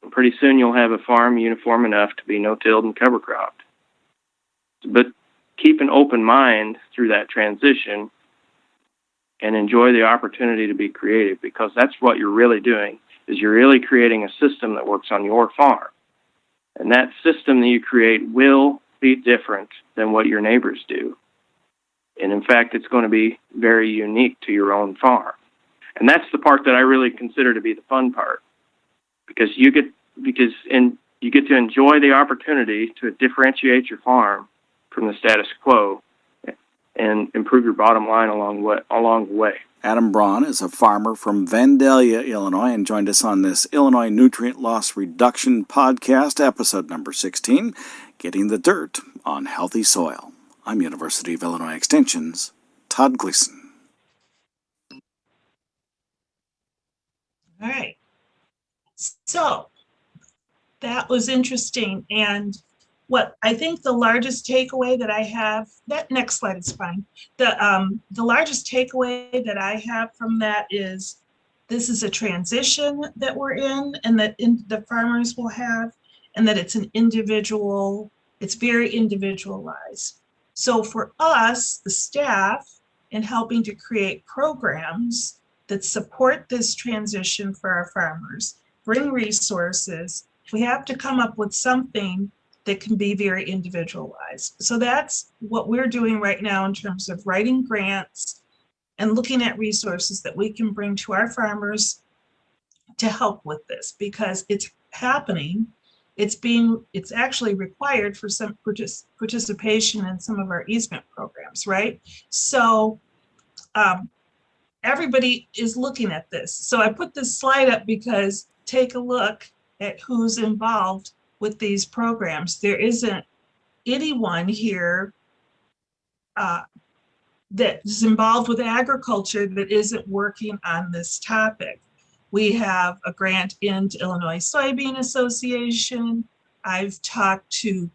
And pretty soon you'll have a farm uniform enough to be no-tilled and cover cropped. But keep an open mind through that transition and enjoy the opportunity to be creative, because that's what you're really doing, is you're really creating a system that works on your farm. And that system that you create will be different than what your neighbors do. And in fact, it's going to be very unique to your own farm. And that's the part that I really consider to be the fun part, because you get to enjoy the opportunity to differentiate your farm from the status quo and improve your bottom line along the way. Adam Braun is a farmer from Vandalia, Illinois, and joined us on this Illinois Nutrient Loss Reduction Podcast, episode number 16, Getting the Dirt on Healthy Soil. I'm University of Illinois Extension's Todd Gleason. All right. So that was interesting. And what I think the largest takeaway that I have, that next slide is fine. The largest takeaway that I have from that is this is a transition that we're in, and that the farmers will have, and that it's very individualized. So for us, the staff, in helping to create programs that support this transition for our farmers, bring resources, we have to come up with something that can be very individualized. So that's what we're doing right now in terms of writing grants and looking at resources that we can bring to our farmers to help with this, because it's happening. It's actually required for some participation in some of our easement programs, right? So everybody is looking at this. So I put this slide up because take a look at who's involved with these programs. There isn't anyone here that is involved with agriculture that isn't working on this topic. We have a grant into Illinois Soybean Association. I've talked to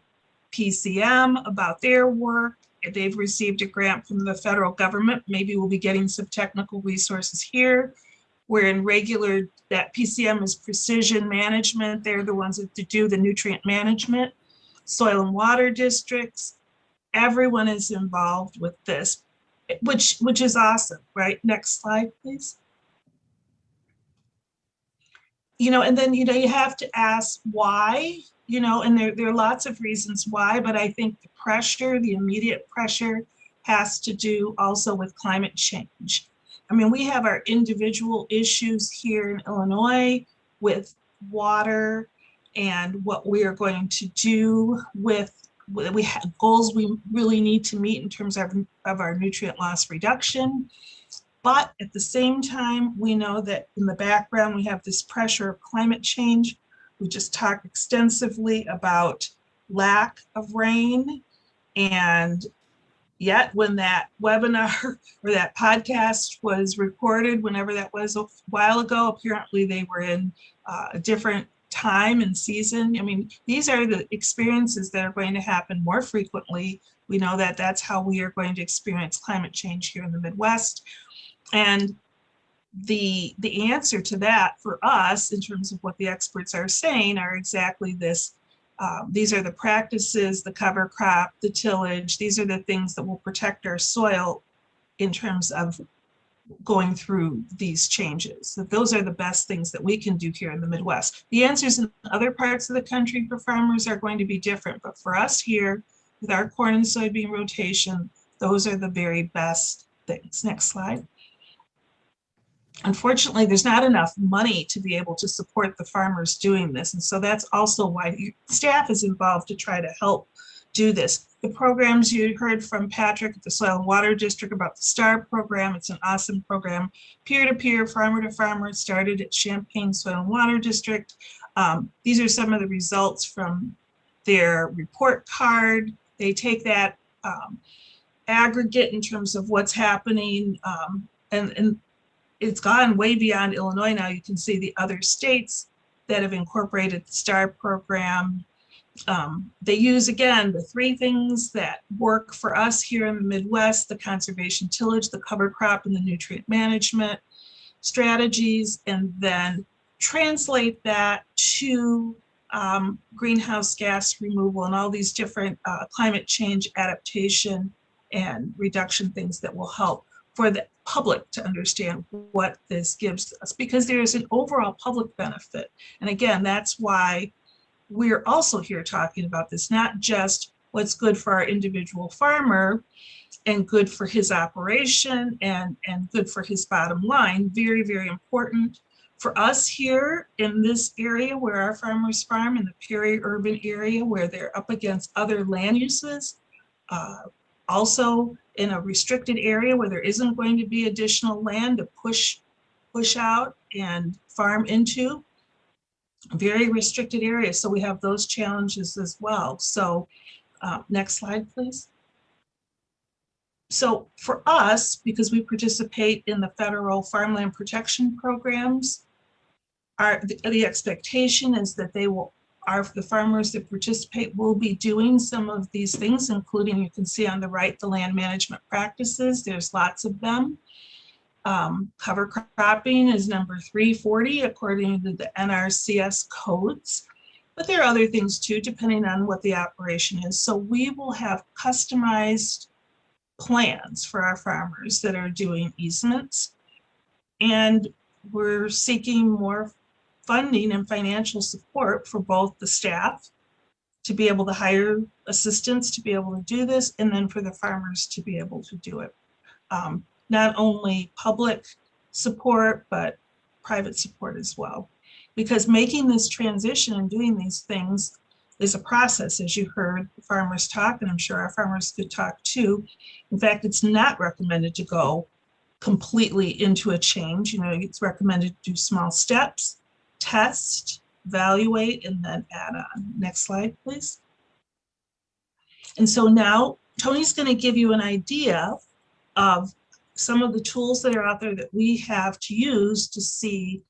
PCM about their work. They've received a grant from the federal government. Maybe we'll be getting some technical resources here. We're in regular, that PCM is precision management. They're the ones that do the nutrient management. Soil and water districts. Everyone is involved with this, which is awesome, right? Next slide, please. And then, you have to ask why, and there are lots of reasons why, but I think the immediate pressure has to do also with climate change. I mean, we have our individual issues here in Illinois with water and what we are going to do with, we have goals we really need to meet in terms of our nutrient loss reduction. But at the same time, we know that in the background, we have this pressure of climate change. We just talked extensively about lack of rain. And yet when that webinar or that podcast was recorded, whenever that was a while ago, apparently they were in a different time and season. I mean, these are the experiences that are going to happen more frequently. We know that that's how we are going to experience climate change here in the Midwest. And the answer to that for us, in terms of what the experts are saying, are exactly this. These are the practices, the cover crop, the tillage. These are the things that will protect our soil in terms of going through these changes. So those are the best things that we can do here in the Midwest. The answers in other parts of the country for farmers are going to be different, but for us here, with our corn and soybean rotation, those are the very best things. Next slide. Unfortunately, there's not enough money to be able to support the farmers doing this. And so that's also why staff is involved to try to help do this. The programs you heard from Patrick at the Soil and Water District about the STAR program, it's an awesome program. Peer-to-peer, farmer-to-farmer, it started at Champaign Soil and Water District. These are some of the results from their report card. They take that aggregate in terms of what's happening, and it's gone way beyond Illinois now. You can see the other states that have incorporated the STAR program. They use, again, the 3 things that work for us here in the Midwest: the conservation tillage, the cover crop, and the nutrient management strategies, and then translate that to greenhouse gas removal and all these different climate change adaptation and reduction things that will help for the public to understand what this gives us, because there's an overall public benefit. And again, that's why we're also here talking about this, not just what's good for our individual farmer and good for his operation and good for his bottom line. Very, very important for us here in this area where our farmers farm, in the peri-urban area where they're up against other land uses. Also in a restricted area where there isn't going to be additional land to push out and farm into. Very restricted areas, so we have those challenges as well. So next slide, please. So for us, because we participate in the federal farmland protection programs, the expectation is that the farmers that participate will be doing some of these things, including, you can see on the right, the land management practices. There's lots of them. Cover cropping is number 340 according to the NRCS codes, but there are other things too, depending on what the operation is. So we will have customized plans for our farmers that are doing easements, and we're seeking more funding and financial support for both the staff to be able to hire assistants to be able to do this, and then for the farmers to be able to do it. Not only public support, but private support as well. Because making this transition and doing these things is a process, as you heard farmers talk, and I'm sure our farmers could talk too. In fact, it's not recommended to go completely into a change. You know, it's recommended to do small steps, test, evaluate, and then add on. Next slide, please. And so now Tony's going to give you an idea of some of the tools that are out there that we have to use to see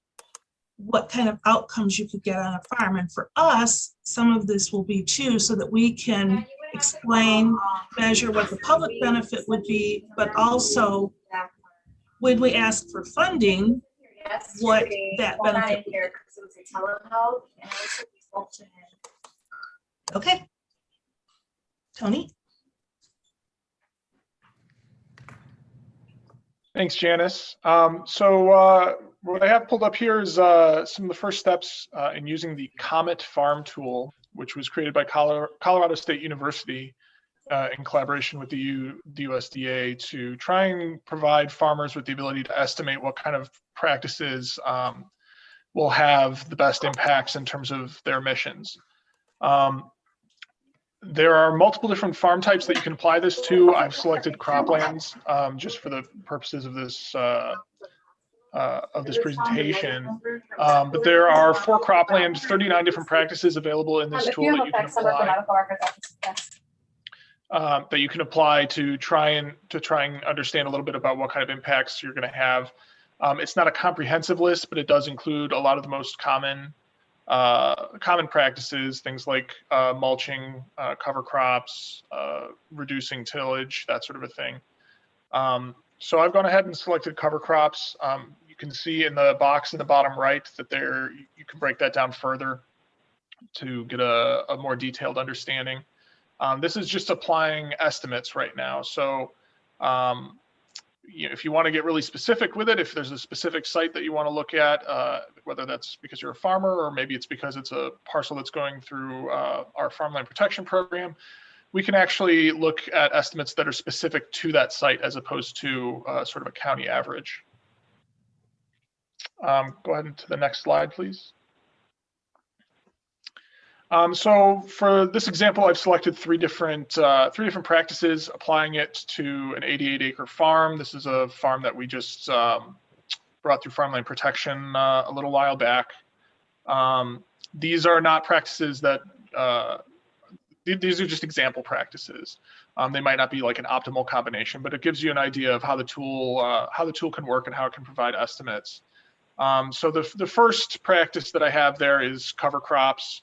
what kind of outcomes you could get on a farm. And for us, some of this will be too, so that we can explain, measure what the public benefit would be, but also when we ask for funding, what that benefit would be. Okay. Tony? Thanks, Janice. So what I have pulled up here is some of the first steps in using the Comet Farm tool, which was created by Colorado State University in collaboration with the USDA to try and provide farmers with the ability to estimate what kind of practices will have the best impacts in terms of their emissions. There are multiple different farm types that you can apply this to. I've selected croplands just for the purposes of this presentation. But there are 4 croplands, 39 different practices available in this tool that you can apply to try and understand a little bit about what kind of impacts you're going to have. It's not a comprehensive list, but it does include a lot of the most common practices, things like mulching, cover crops, reducing tillage, that sort of a thing. So I've gone ahead and selected cover crops. You can see in the box in the bottom right that you can break that down further to get a more detailed understanding. This is just applying estimates right now. So if you want to get really specific with it, if there's a specific site that you want to look at, whether that's because you're a farmer or maybe it's because it's a parcel that's going through our farmland protection program, we can actually look at estimates that are specific to that site as opposed to sort of a county average. Go ahead to the next slide, please. So for this example, I've selected three different practices, applying it to an 88-acre farm. This is a farm that we just brought through farmland protection a little while back. These are not practices that, these are just example practices. They might not be like an optimal combination, but it gives you an idea of how the tool can work and how it can provide estimates. So the first practice that I have there is cover crops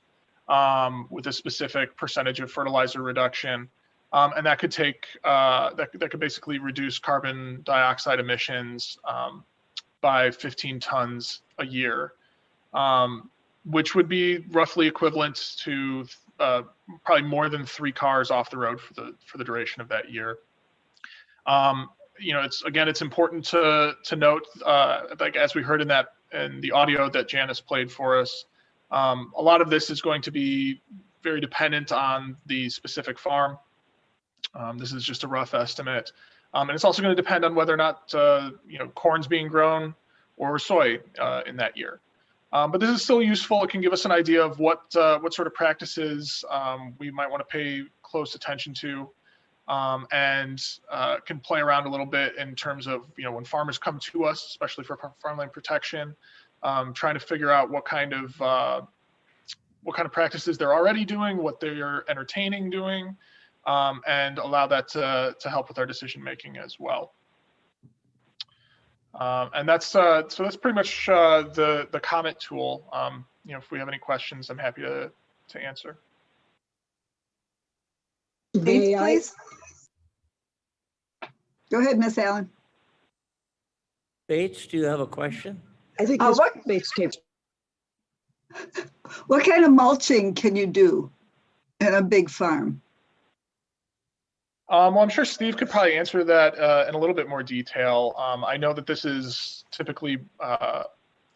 with a specific percentage of fertilizer reduction. And that could take, that could basically reduce carbon dioxide emissions by 15 tons a year, which would be roughly equivalent to probably more than 3 cars off the road for the duration of that year. You know, it's important to note, like as we heard in the audio that Janice played for us, a lot of this is going to be very dependent on the specific farm. This is just a rough estimate. And it's also going to depend on whether or not, corn's being grown or soy in that year. But this is still useful. It can give us an idea of what sort of practices we might want to pay close attention to, and can play around a little bit in terms of, when farmers come to us, especially for farmland protection, trying to figure out what kind of practices they're already doing, what they're entertaining doing, and allow that to help with our decision making as well. And that's pretty much the comment tool. If we have any questions, I'm happy to answer. Bates, please. Go ahead, Miss Allen. Bates, do you have a question? I think Bates came. What kind of mulching can you do in a big farm? Well, I'm sure Steve could probably answer that in a little bit more detail. I know that this is typically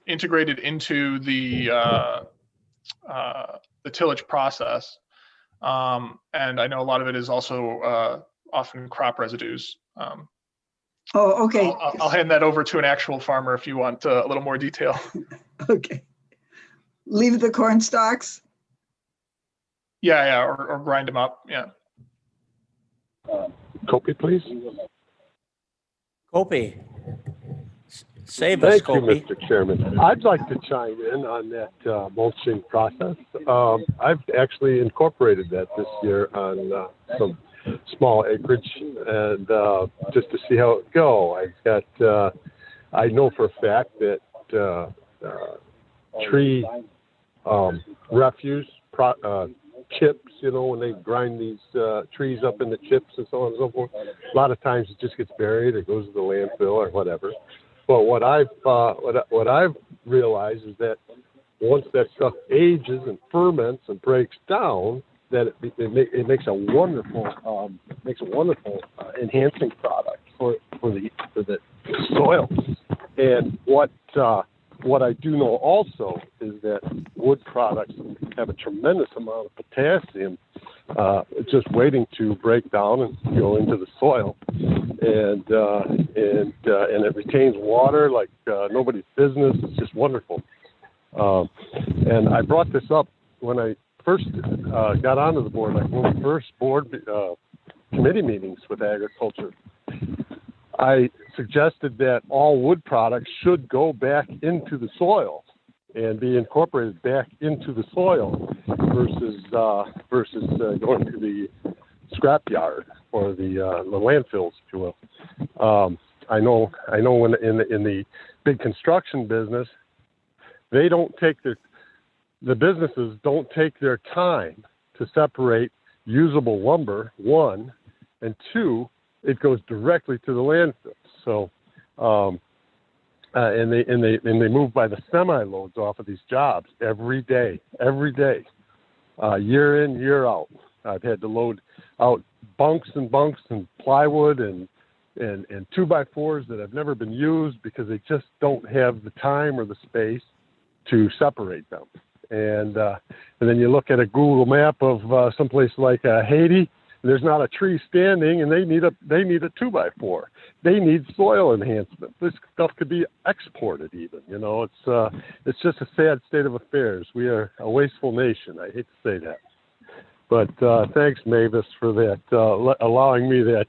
integrated into the tillage process, and I know a lot of it is also often crop residues. Oh, okay. I'll hand that over to an actual farmer if you want a little more detail. Okay. Leave the corn stalks? Yeah, or grind them up, yeah. Copy, please. Copy. Save us, Thank you, Copy. Mr. Chairman. I'd like to chime in on that mulching process. I've actually incorporated that this year on some small acreage, and just to see how it go. I know for a fact that tree refuse, chips, when they grind these trees up into chips and so on and so forth, a lot of times it just gets buried or goes to the landfill or whatever. But what I've realized is that once that stuff ages and ferments and breaks down, that it makes a wonderful enhancing product for the soil. And what I do know also is that wood products have a tremendous amount of potassium just waiting to break down and go into the soil, and it retains water like nobody's business. It's just wonderful. And I brought this up when I first got onto the board, like one of the first board committee meetings with agriculture. I suggested that all wood products should go back into the soil and be incorporated back into the soil versus going to the scrapyard or the landfills, if you will. I know when in the big construction business, they don't take the businesses don't take their time to separate usable lumber, one, and two, it goes directly to the landfill. So, and they move by the semi-loads off of these jobs every day, year in, year out. I've had to load out bunks and plywood and 2x4s that have never been used because they just don't have the time or the space to separate them. And then you look at a Google map of someplace like Haiti, There's not a tree standing, and they need a 2x4. They need soil enhancement. This stuff could be exported even. It's just a sad state of affairs. We are a wasteful nation. I hate to say that, but thanks, Mavis, for that, allowing me that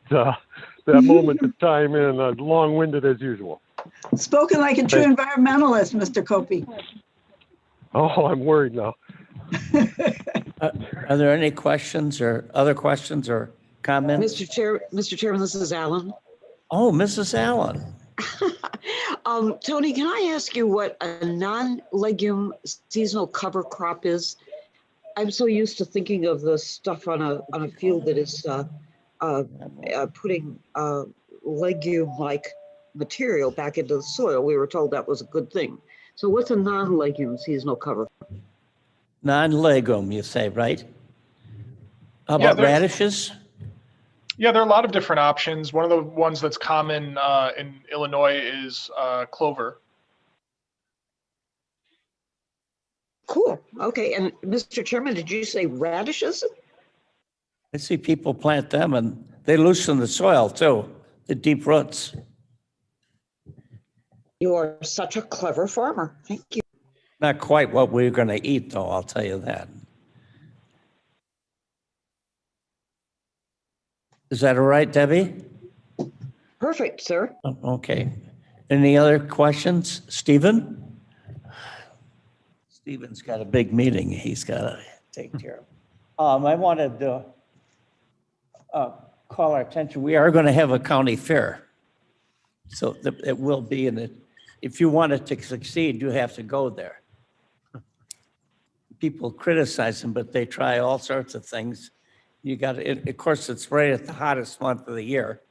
moment to chime in. Long-winded as usual. Spoken like a true environmentalist, Mr. Copey. Oh, I'm worried now. Are there any questions or other questions or comments? Mr. Chairman, this is Alan. Oh, Mrs. Allen. Tony, can I ask you what a non-legume seasonal cover crop is? I'm so used to thinking of the stuff on a field that is putting legume-like material back into the soil. We were told that was a good thing. So what's a non-legume seasonal cover? Non-legume, you say, right? How Yeah, about radishes? Yeah, there are a lot of different options. One of the ones that's common in Illinois is clover. Cool. Okay. And Mr. Chairman, did you say radishes? I see people plant them and they loosen the soil too, the deep roots. You are such a clever farmer. Thank you. Not quite what we're going to eat, though, I'll tell you that. Is that all right, Debbie? Perfect, sir. Okay. Any other questions? Stephen? Stephen's got a big meeting he's got to take care of. I wanted to call our attention. We are going to have a county fair. So it will be in it. If you want it to succeed, you have to go there. People criticize them, but they try all sorts of things. You got it. Of course, it's right at the hottest month of the year,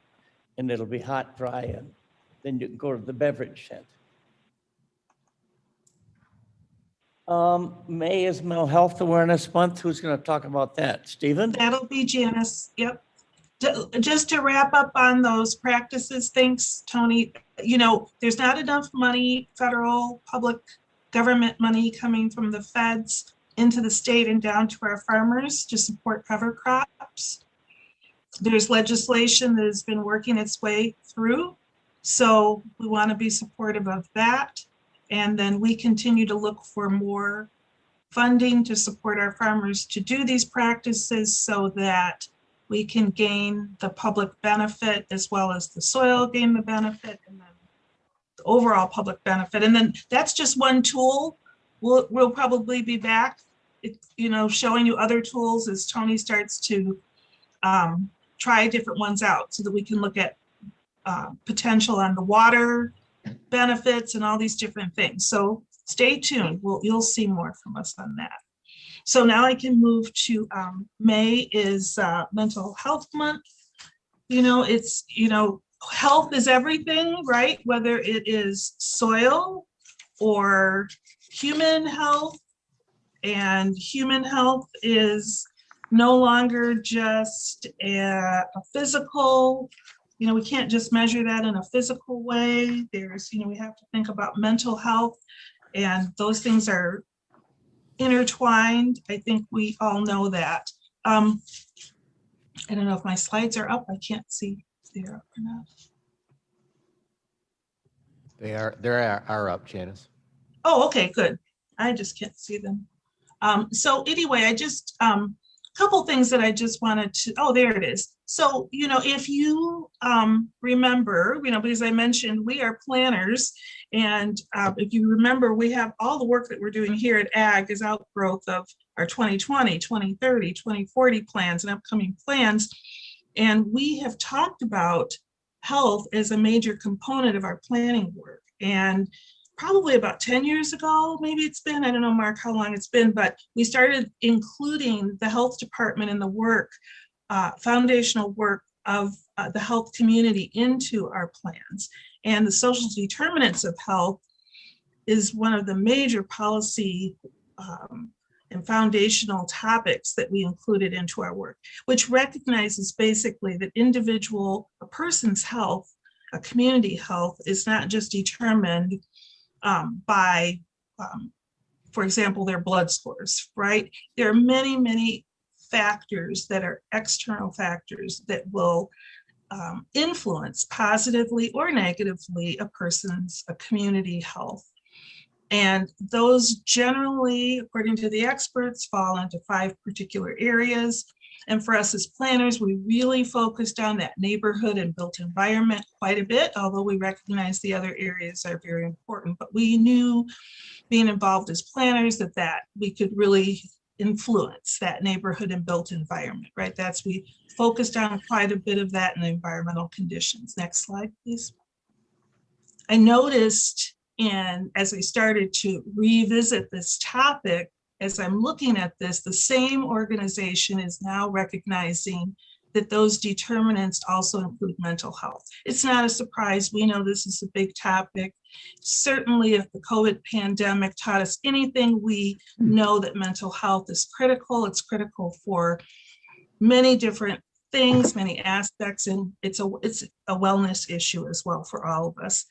and it'll be hot, dry, and then you can go to the beverage shed. May is Mental Health Awareness Month. Who's going to talk about that? Stephen? That'll be Janice. Yep. Just to wrap up on those practices, thanks, Tony. There's not enough money, federal, public government money coming from the feds into the state and down to our farmers to support cover crops. There's legislation that has been working its way through. So we want to be supportive of that. And then we continue to look for more funding to support our farmers to do these practices so that we can gain the public benefit as well as the soil gain the benefit and then the overall public benefit. And then that's just one tool. We'll probably be back, showing you other tools as Tony starts to try different ones out so that we can look at potential on the water benefits and all these different things. So stay tuned. You'll see more from us on that. So now I can move to May is Mental Health Month. Health is everything, right? Whether it is soil or human health, and human health is no longer just a physical, we can't just measure that in a physical way. We have to think about mental health, and those things are intertwined. I think we all know that. I don't know if my slides are up. I can't see if they're up or not. They are up, Janice. Oh, okay, good. I just can't see them. So anyway, I just couple things that I just wanted to, oh, there it is. So, if you remember, because I mentioned we are planners, and if you remember, we have all the work that we're doing here at AG is outgrowth of our 2020, 2030, 2040 plans and upcoming plans. And we have talked about health as a major component of our planning work. And probably about 10 years ago, maybe it's been, I don't know, Mark, how long it's been, but we started including the health department in the work, foundational work of the health community into our plans. And the social determinants of health is one of the major policy and foundational topics that we included into our work, which recognizes basically that a person's health, a community health, is not just determined by, for example, their blood scores, right? There are many, many factors that are external factors that will influence positively or negatively a community health. And those generally, according to the experts, fall into 5 particular areas. And for us as planners, we really focused on that neighborhood and built environment quite a bit, although we recognize the other areas are very important. But we knew, being involved as planners, that we could really influence that neighborhood and built environment, right? We focused on quite a bit of that in the environmental conditions. Next slide, please. I noticed, and as I started to revisit this topic, as I'm looking at this, the same organization is now recognizing that those determinants also include mental health. It's not a surprise. We know this is a big topic. Certainly, if the COVID pandemic taught us anything, we know that mental health is critical. It's critical for many different things, many aspects, and it's a wellness issue as well for all of us.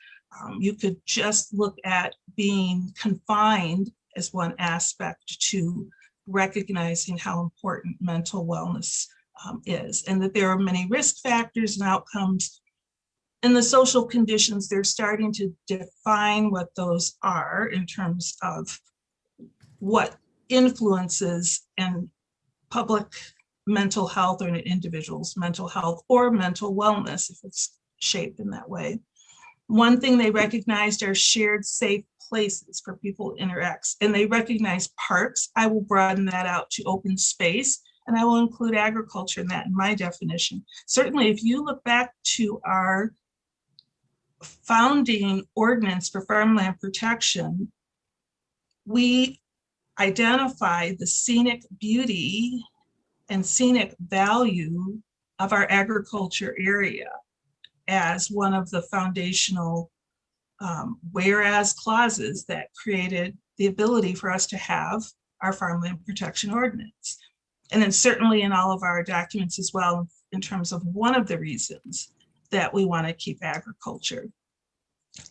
You could just look at being confined as one aspect to recognizing how important mental wellness is, and that there are many risk factors and outcomes. In the social conditions, they're starting to define what those are in terms of what influences and public mental health or an individual's mental health or mental wellness, if it's shaped in that way. One thing they recognized are shared safe places for people to interact, and they recognize parks. I will broaden that out to open space, and I will include agriculture in that in my definition. Certainly, if you look back to our founding ordinance for farmland protection, we identify the scenic beauty and scenic value of our agriculture area as one of the foundational whereas clauses that created the ability for us to have our farmland protection ordinance. And then certainly in all of our documents as well, in terms of one of the reasons that we want to keep agriculture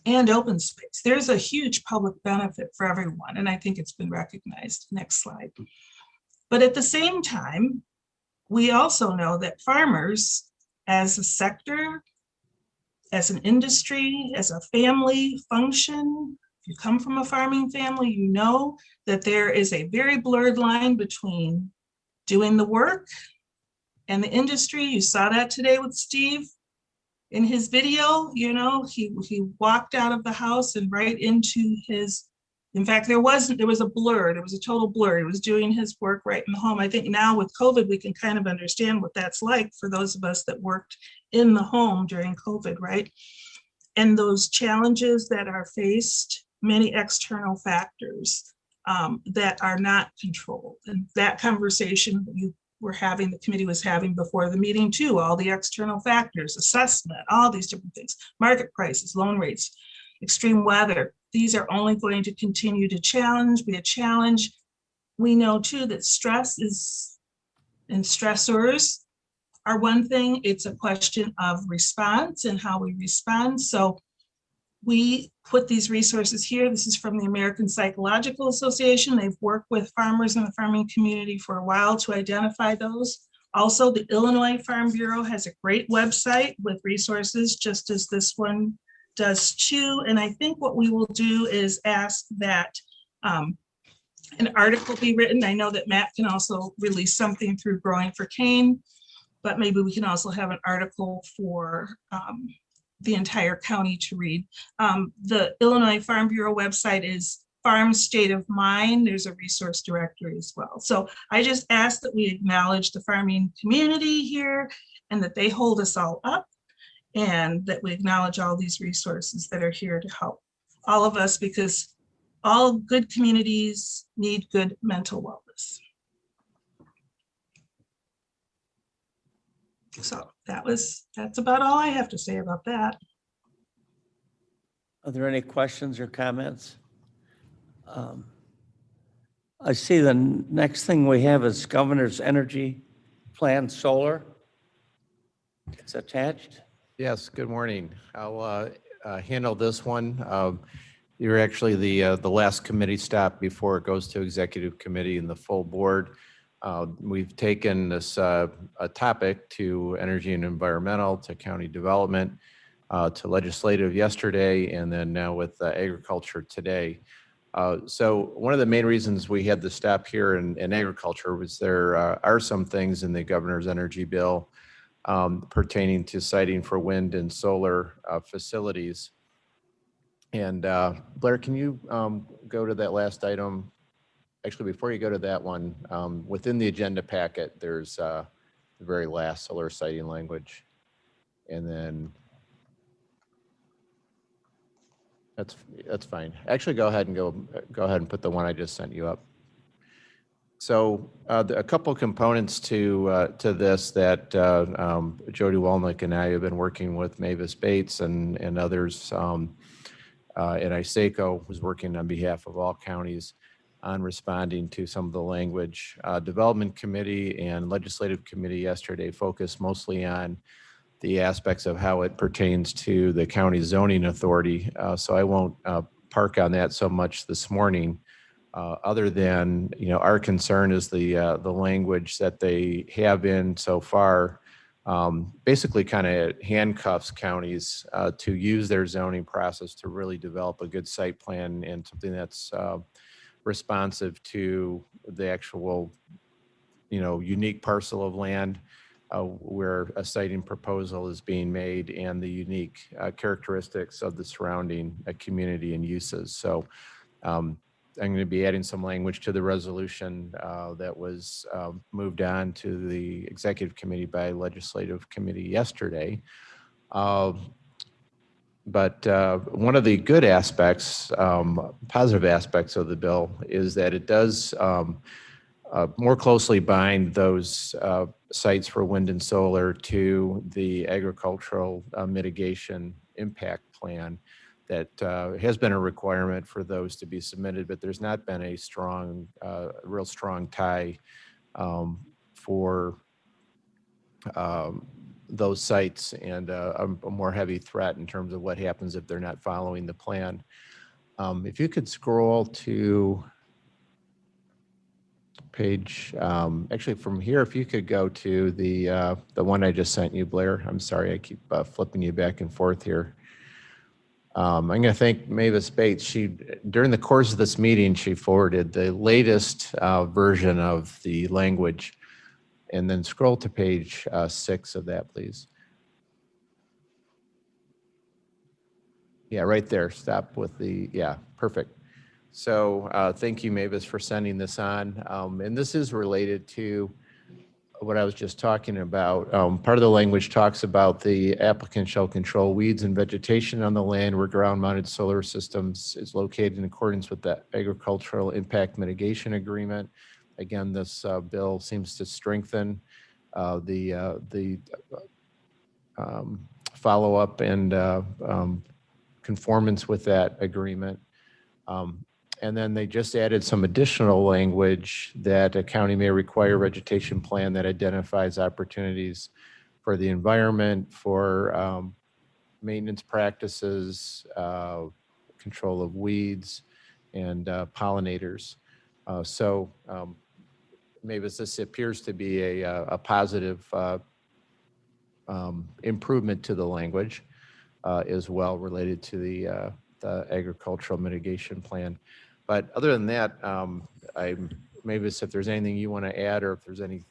and open space. There's a huge public benefit for everyone, and I think it's been recognized. Next slide. But at the same time, we also know that farmers as a sector, as an industry, as a family function, if you come from a farming family, you know that there is a very blurred line between doing the work and the industry. You saw that today with Steve in his video. You know, he walked out of the house and right into his, in fact, there was a blur, there was a total blur. He was doing his work right in the home. I think now with COVID, we can kind of understand what that's like for those of us that worked in the home during COVID, right? And those challenges that are faced, many external factors that are not controlled. And that conversation you were having, the committee was having before the meeting too, all the external factors, assessment, all these different things, market prices, loan rates, extreme weather. These are only going to continue to be a challenge. We know too that stress and stressors are one thing. It's a question of response and how we respond. So we put these resources here. This is from the American Psychological Association. They've worked with farmers in the farming community for a while to identify those. Also, the Illinois Farm Bureau has a great website with resources, just as this one does too. And I think what we will do is ask that an article be written. I know that Matt can also release something through Growing for Cane, but maybe we can also have an article for the entire county to read. The Illinois Farm Bureau website is Farm State of Mind. There's a resource directory as well. So I just ask that we acknowledge the farming community here and that they hold us all up, and that we acknowledge all these resources that are here to help all of us, because all good communities need good mental wellness. So that's about all I have to say about that. Are there any questions or comments? I see the next thing we have is Governor's Energy Plan Solar. It's attached. Yes, good morning. I'll handle this one. You're actually the last committee stop before it goes to executive committee and the full board. We've taken this a topic to energy and environmental, to county development, to legislative yesterday, and then now with agriculture today. So one of the main reasons we had to stop here in agriculture was there are some things in the governor's energy bill pertaining to siting for wind and solar facilities. And Blair, can you go to that last item? Actually, before you go to that one, within the agenda packet, there's the very last solar siting language. And then that's fine. Actually, go ahead and put the one I just sent you up. So a couple components to this that Jody Walnick and I have been working with Mavis Bates and others, and ISACO was working on behalf of all counties on responding to some of the language. Development Committee and Legislative Committee yesterday focused mostly on the aspects of how it pertains to the county zoning authority. So I won't park on that so much this morning, other than, our concern is the language that they have in so far, basically kind of handcuffs counties to use their zoning process to really develop a good site plan and something that's responsive to the actual, unique parcel of land where a siting proposal is being made and the unique characteristics of the surrounding community and uses. So I'm going to be adding some language to the resolution that was moved on to the executive committee by legislative committee yesterday. But one of the good aspects, positive aspects of the bill is that it does more closely bind those sites for wind and solar to the agricultural mitigation impact plan that has been a requirement for those to be submitted, but there's not been a strong, real strong tie for those sites and a more heavy threat in terms of what happens if they're not following the plan. If you could scroll to page, actually from here, if you could go to the one I just sent you, Blair. I'm sorry, I keep flipping you back and forth here. I'm going to thank Mavis Bates. During the course of this meeting, she forwarded the latest version of the language. And then scroll to page 6 of that, please. Yeah, right there. Stop with the, yeah, perfect. So thank you, Mavis, for sending this on. And this is related to what I was just talking about. Part of the language talks about the applicant shall control weeds and vegetation on the land where ground-mounted solar systems is located in accordance with the Agricultural Impact Mitigation Agreement. Again, this bill seems to strengthen the follow-up and conformance with that agreement. And then they just added some additional language that a county may require a vegetation plan that identifies opportunities for the environment, for maintenance practices, control of weeds, and pollinators. So Mavis, this appears to be a positive improvement to the language as well related to the agricultural mitigation plan. But other than that, Mavis, if there's anything you want to add or if there's any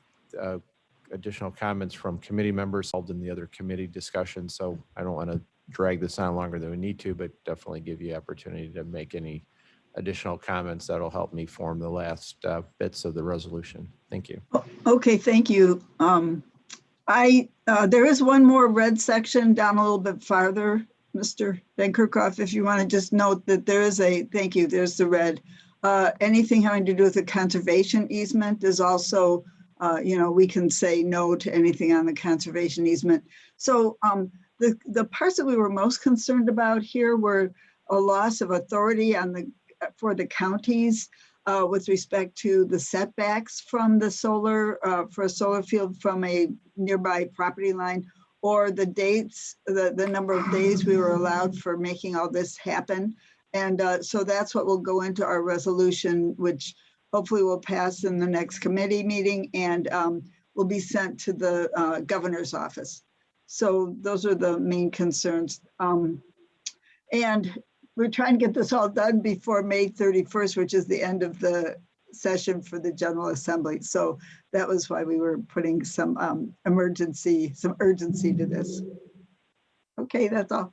additional comments from committee members involved in the other committee discussion. So I don't want to drag this on longer than we need to, but definitely give you opportunity to make any additional comments that'll help me form the last bits of the resolution. Thank you. Okay, thank you. There is one more red section down a little bit farther, Mr. Van Kerkhoff, if you want to just note that there is a, thank you, there's the red. Anything having to do with the conservation easement is also, we can say no to anything on the conservation easement. So the parts that we were most concerned about here were a loss of authority for the counties with respect to the setbacks from the solar, for a solar field from a nearby property line, or the dates, the number of days we were allowed for making all this happen. And so that's what will go into our resolution, which hopefully will pass in the next committee meeting and will be sent to the governor's office. So those are the main concerns. And we're trying to get this all done before May 31st, which is the end of the session for the General Assembly. So that was why we were putting some urgency to this. Okay, that's all.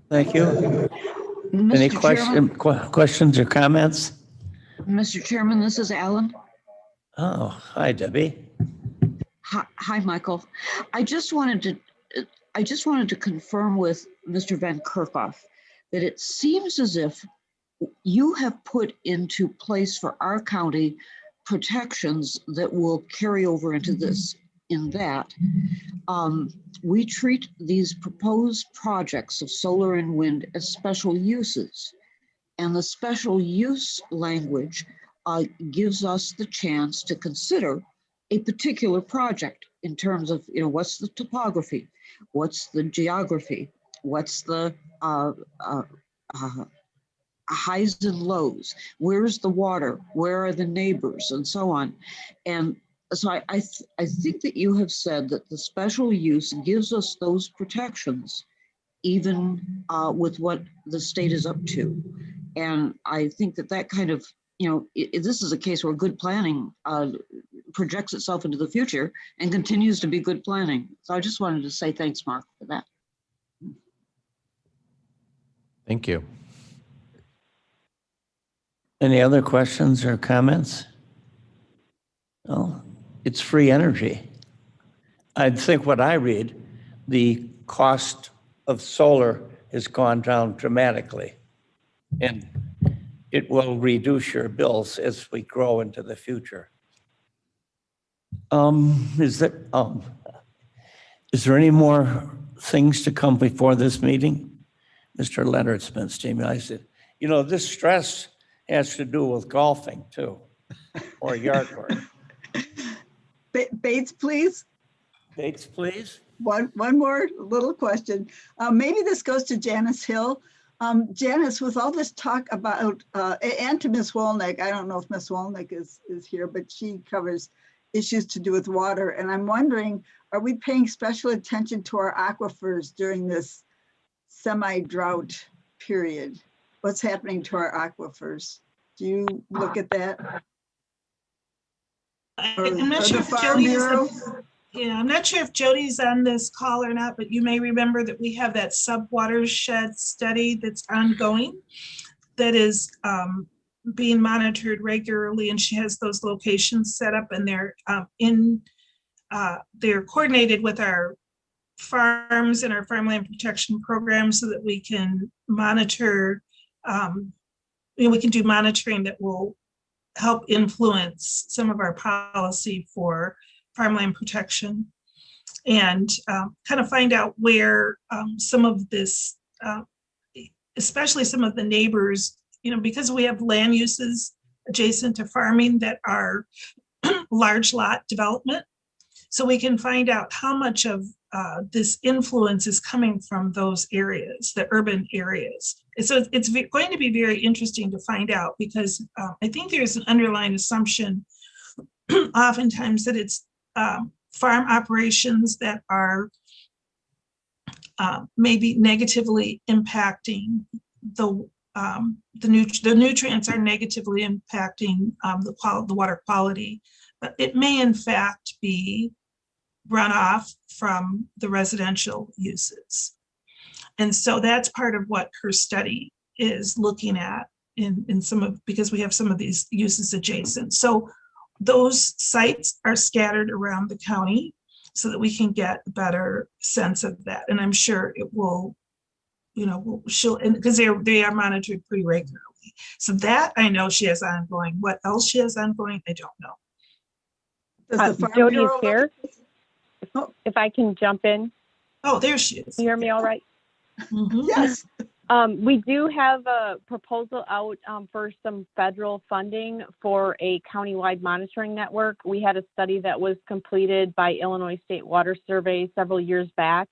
Thank you. Any questions or comments? Mr. Chairman, this is Alan. Oh, hi, Debbie. Hi, Michael. I just wanted to confirm with Mr. Van Kerkhoff that it seems as if you have put into place for our county protections that will carry over into this, in that we treat these proposed projects of solar and wind as special uses. And the special use language gives us the chance to consider a particular project in terms of, what's the topography, what's the geography, what's the highs and lows, where's the water, where are the neighbors, and so on. And so I think that you have said that the special use gives us those protections, even with what the state is up to. And I think that kind of, this is a case where good planning projects itself into the future and continues to be good planning. So I just wanted to say thanks, Mark, for that. Thank you. Any other questions or comments? Well, it's free energy. I think what I read, the cost of solar has gone down dramatically, and it will reduce your bills as we grow into the future. Is there any more things to come before this meeting? Mr. Leonard's been stimulated. This stress has to do with golfing too, or yard work. Bates, please. Bates, please. One more little question. Maybe this goes to Janice Hill. Janice, with all this talk about, and to Ms. Wolnick, I don't know if Ms. Wolnick is here, but she covers issues to do with water. And I'm wondering, are we paying special attention to our aquifers during this semi-drought period? What's happening to our aquifers? Do you look at that? I'm not sure if I'm not sure if Jody's on this call or not, but you may remember that we have that sub-watershed study that's ongoing that is being monitored regularly, and she has those locations set up, and they're they're coordinated with our farms and our farmland protection program so that we can monitor, we can do monitoring that will help influence some of our policy for farmland protection, and kind of find out where some of this, especially some of the neighbors, because we have land uses adjacent to farming that are large lot development. So we can find out how much of this influence is coming from those areas, the urban areas. And so it's going to be very interesting to find out, because I think there's an underlying assumption oftentimes that it's farm operations that are maybe negatively impacting the nutrients are negatively impacting the water quality. But it may in fact be runoff from the residential uses. And so that's part of what her study is looking at in some of, because we have some of these uses adjacent. So those sites are scattered around the county so that we can get a better sense of that. And I'm sure it will, because they are monitored pretty regularly. So that I know she has ongoing. What else she has ongoing, I don't know. Jody is here. If I can jump in. Oh, there she is. Can you hear me all right? Mm-hmm. Yes. We do have a proposal out for some federal funding for a countywide monitoring network. We had a study that was completed by Illinois State Water Survey several years back,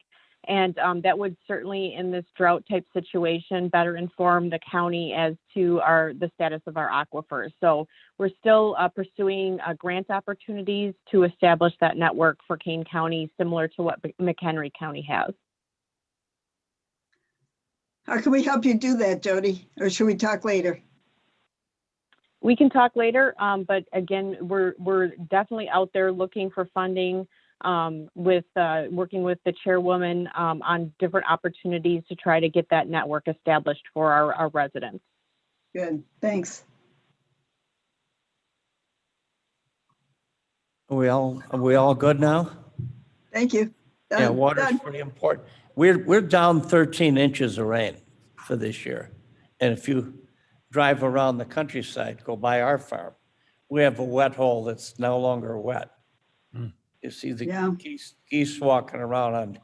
And that would certainly, in this drought type situation, better inform the county as to the status of our aquifers. So we're still pursuing grant opportunities to establish that network for Kane County, similar to what McHenry County has. How can we help you do that, Jody? Or should we talk later? We can talk later, but again, we're definitely out there looking for funding, with working with the chairwoman on different opportunities to try to get that network established for our residents. Good, thanks. Are we all good now? Thank you. Yeah, Done, water's done. pretty important. We're down 13 inches of rain for this year. And if you drive around the countryside, go by our farm, we have a wet hole that's no longer wet. You see the geese walking around on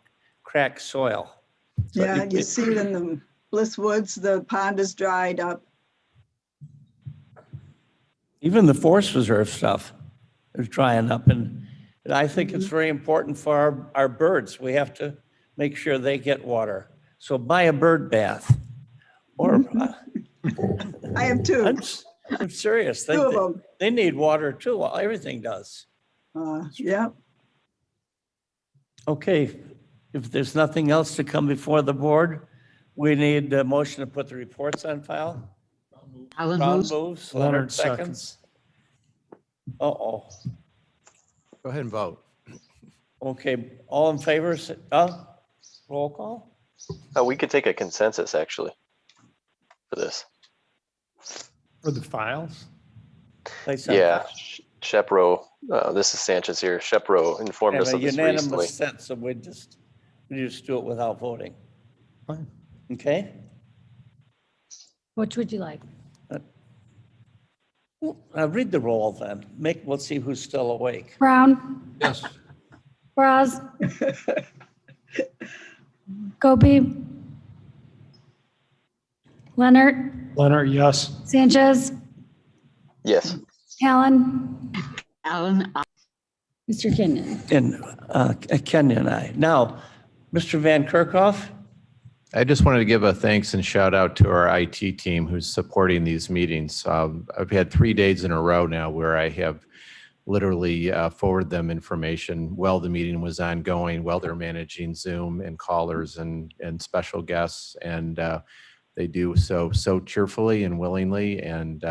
cracked soil. So Yeah, you see it in the Bliss Woods, the pond is dried up. Even the Forest Reserve stuff is drying up. And I think it's very important for our birds. We have to make sure they get water. So buy a bird bath. Or I have two. I'm serious. Two of them. They need water too. Well, everything does. Yeah. Okay, if there's nothing else to come before the board, we need a motion to put the reports on file. Alan Brown moves. moves, Leonard Leonard seconds. Uh-oh. Go ahead and vote. Okay, all in favor, roll call? We could take a consensus actually for this. For the files? Yeah, Shepro, this is Sanchez here. Shepro informed us Have a of this recently. unanimous sense, so we just do it without voting. Fine. Okay? Which would you like? Read the roll then. We'll see who's still awake. Brown, Yes. Braz, Gopi, Leonard, Leonard, yes. Sanchez, Yes. Allen, Alan, Mr. Kenyon. And Kenya and I. Now, Mr. Van Kerkhoff? I just wanted to give a thanks and shout out to our IT team who's supporting these meetings. I've had 3 days in a row now where I have literally forwarded them information while the meeting was ongoing, while they're managing Zoom and callers and special guests. And they do so cheerfully and willingly and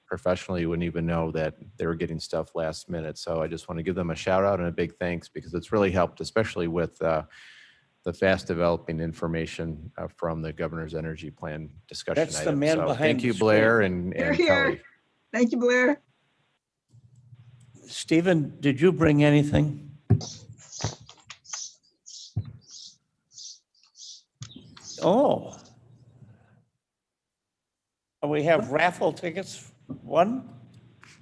professionally. You wouldn't even know that they were getting stuff last minute. So I just want to give them a shout out and a big thanks because it's really helped, especially with the fast developing information from the governor's energy plan discussion. That's the item. man So behind thank the you, Blair screen. and Here. Kelly. Thank you, Blair. Stephen, did you bring anything? Oh. We have raffle tickets. One.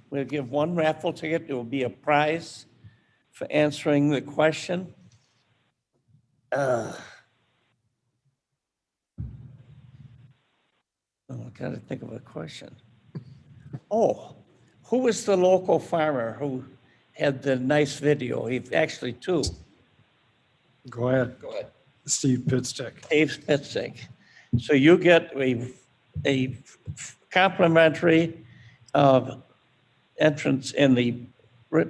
We'll give one raffle ticket. It will be a prize for answering the question. Oh, I gotta think of a question. Oh, who was the local farmer who had the nice video? He actually two. Go ahead. Steve Pitstick. Dave Spitzig. So you get a complimentary entrance in the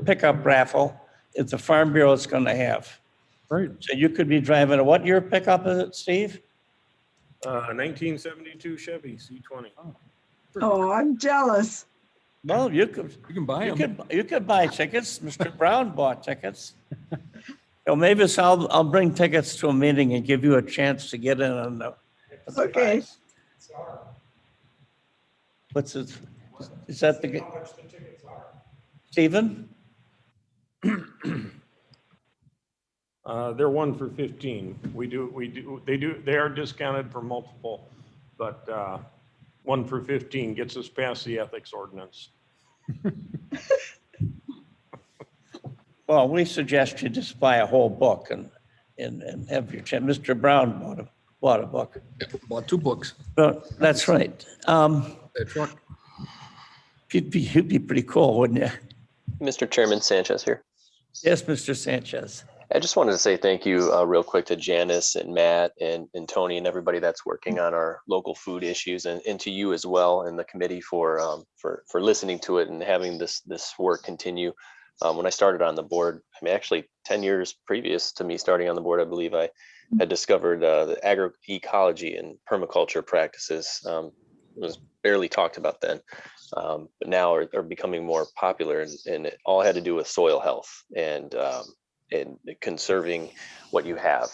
pickup raffle that the Farm Bureau is going to have. Right. So you could be driving a what year pickup is it, Steve? 1972 Chevy C20. Oh, I'm jealous. Well, you can buy them. You could buy tickets. Mr. Brown bought tickets. So maybe I'll bring tickets to a meeting and give you a chance to get in on the. Okay. prize. What's it? Is that the? Stephen? They're 1 for 15. They are discounted for multiple, but 1 for 15 gets us past the ethics ordinance. Well, we suggest you just buy a whole book and have your chance. Mr. Brown bought a book. Bought 2 books. That's right. That truck. He'd be pretty cool, wouldn't you? Mr. Chairman, Sanchez here. Yes, Mr. Sanchez. I just wanted to say thank you real quick to Janice and Matt and Tony and everybody that's working on our local food issues, and to you as well and the committee for listening to it and having this work continue. When I started on the board, I mean, actually 10 years previous to me starting on the board, I believe I had discovered the agroecology and permaculture practices. Was barely talked about then, but now are becoming more popular, and it all had to do with soil health and conserving what you have,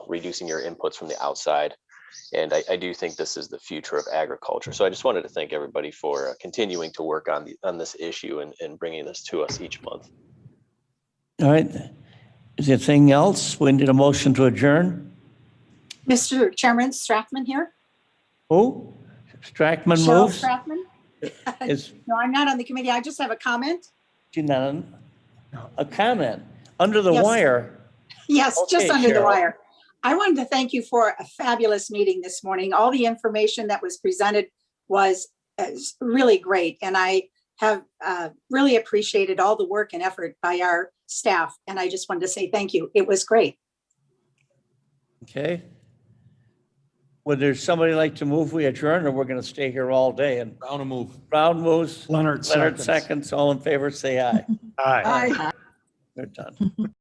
reducing your inputs from the outside. And I do think this is the future of agriculture. So I just wanted to thank everybody for continuing to work on this issue and bringing this to us each month. All right. Is there anything else? We need a motion to adjourn. Mr. Chairman, Strathman here. Who? Strackman Cheryl moves? Strathman. Is No, I'm not on the committee. I just have a comment. she not on? A comment under the Yes. wire? Yes, just Okay, under the Cheryl. wire. I wanted to thank you for a fabulous meeting this morning. All the information that was presented was really great. And I have really appreciated all the work and effort by our staff. And I just wanted to say thank you. It was great. Okay. Would there somebody like to move we adjourn, or we're going to stay here all day? And Brown to move. Brown moves. Leonard Leonard seconds. seconds. All in favor, say aye. Aye. Bye. We're done.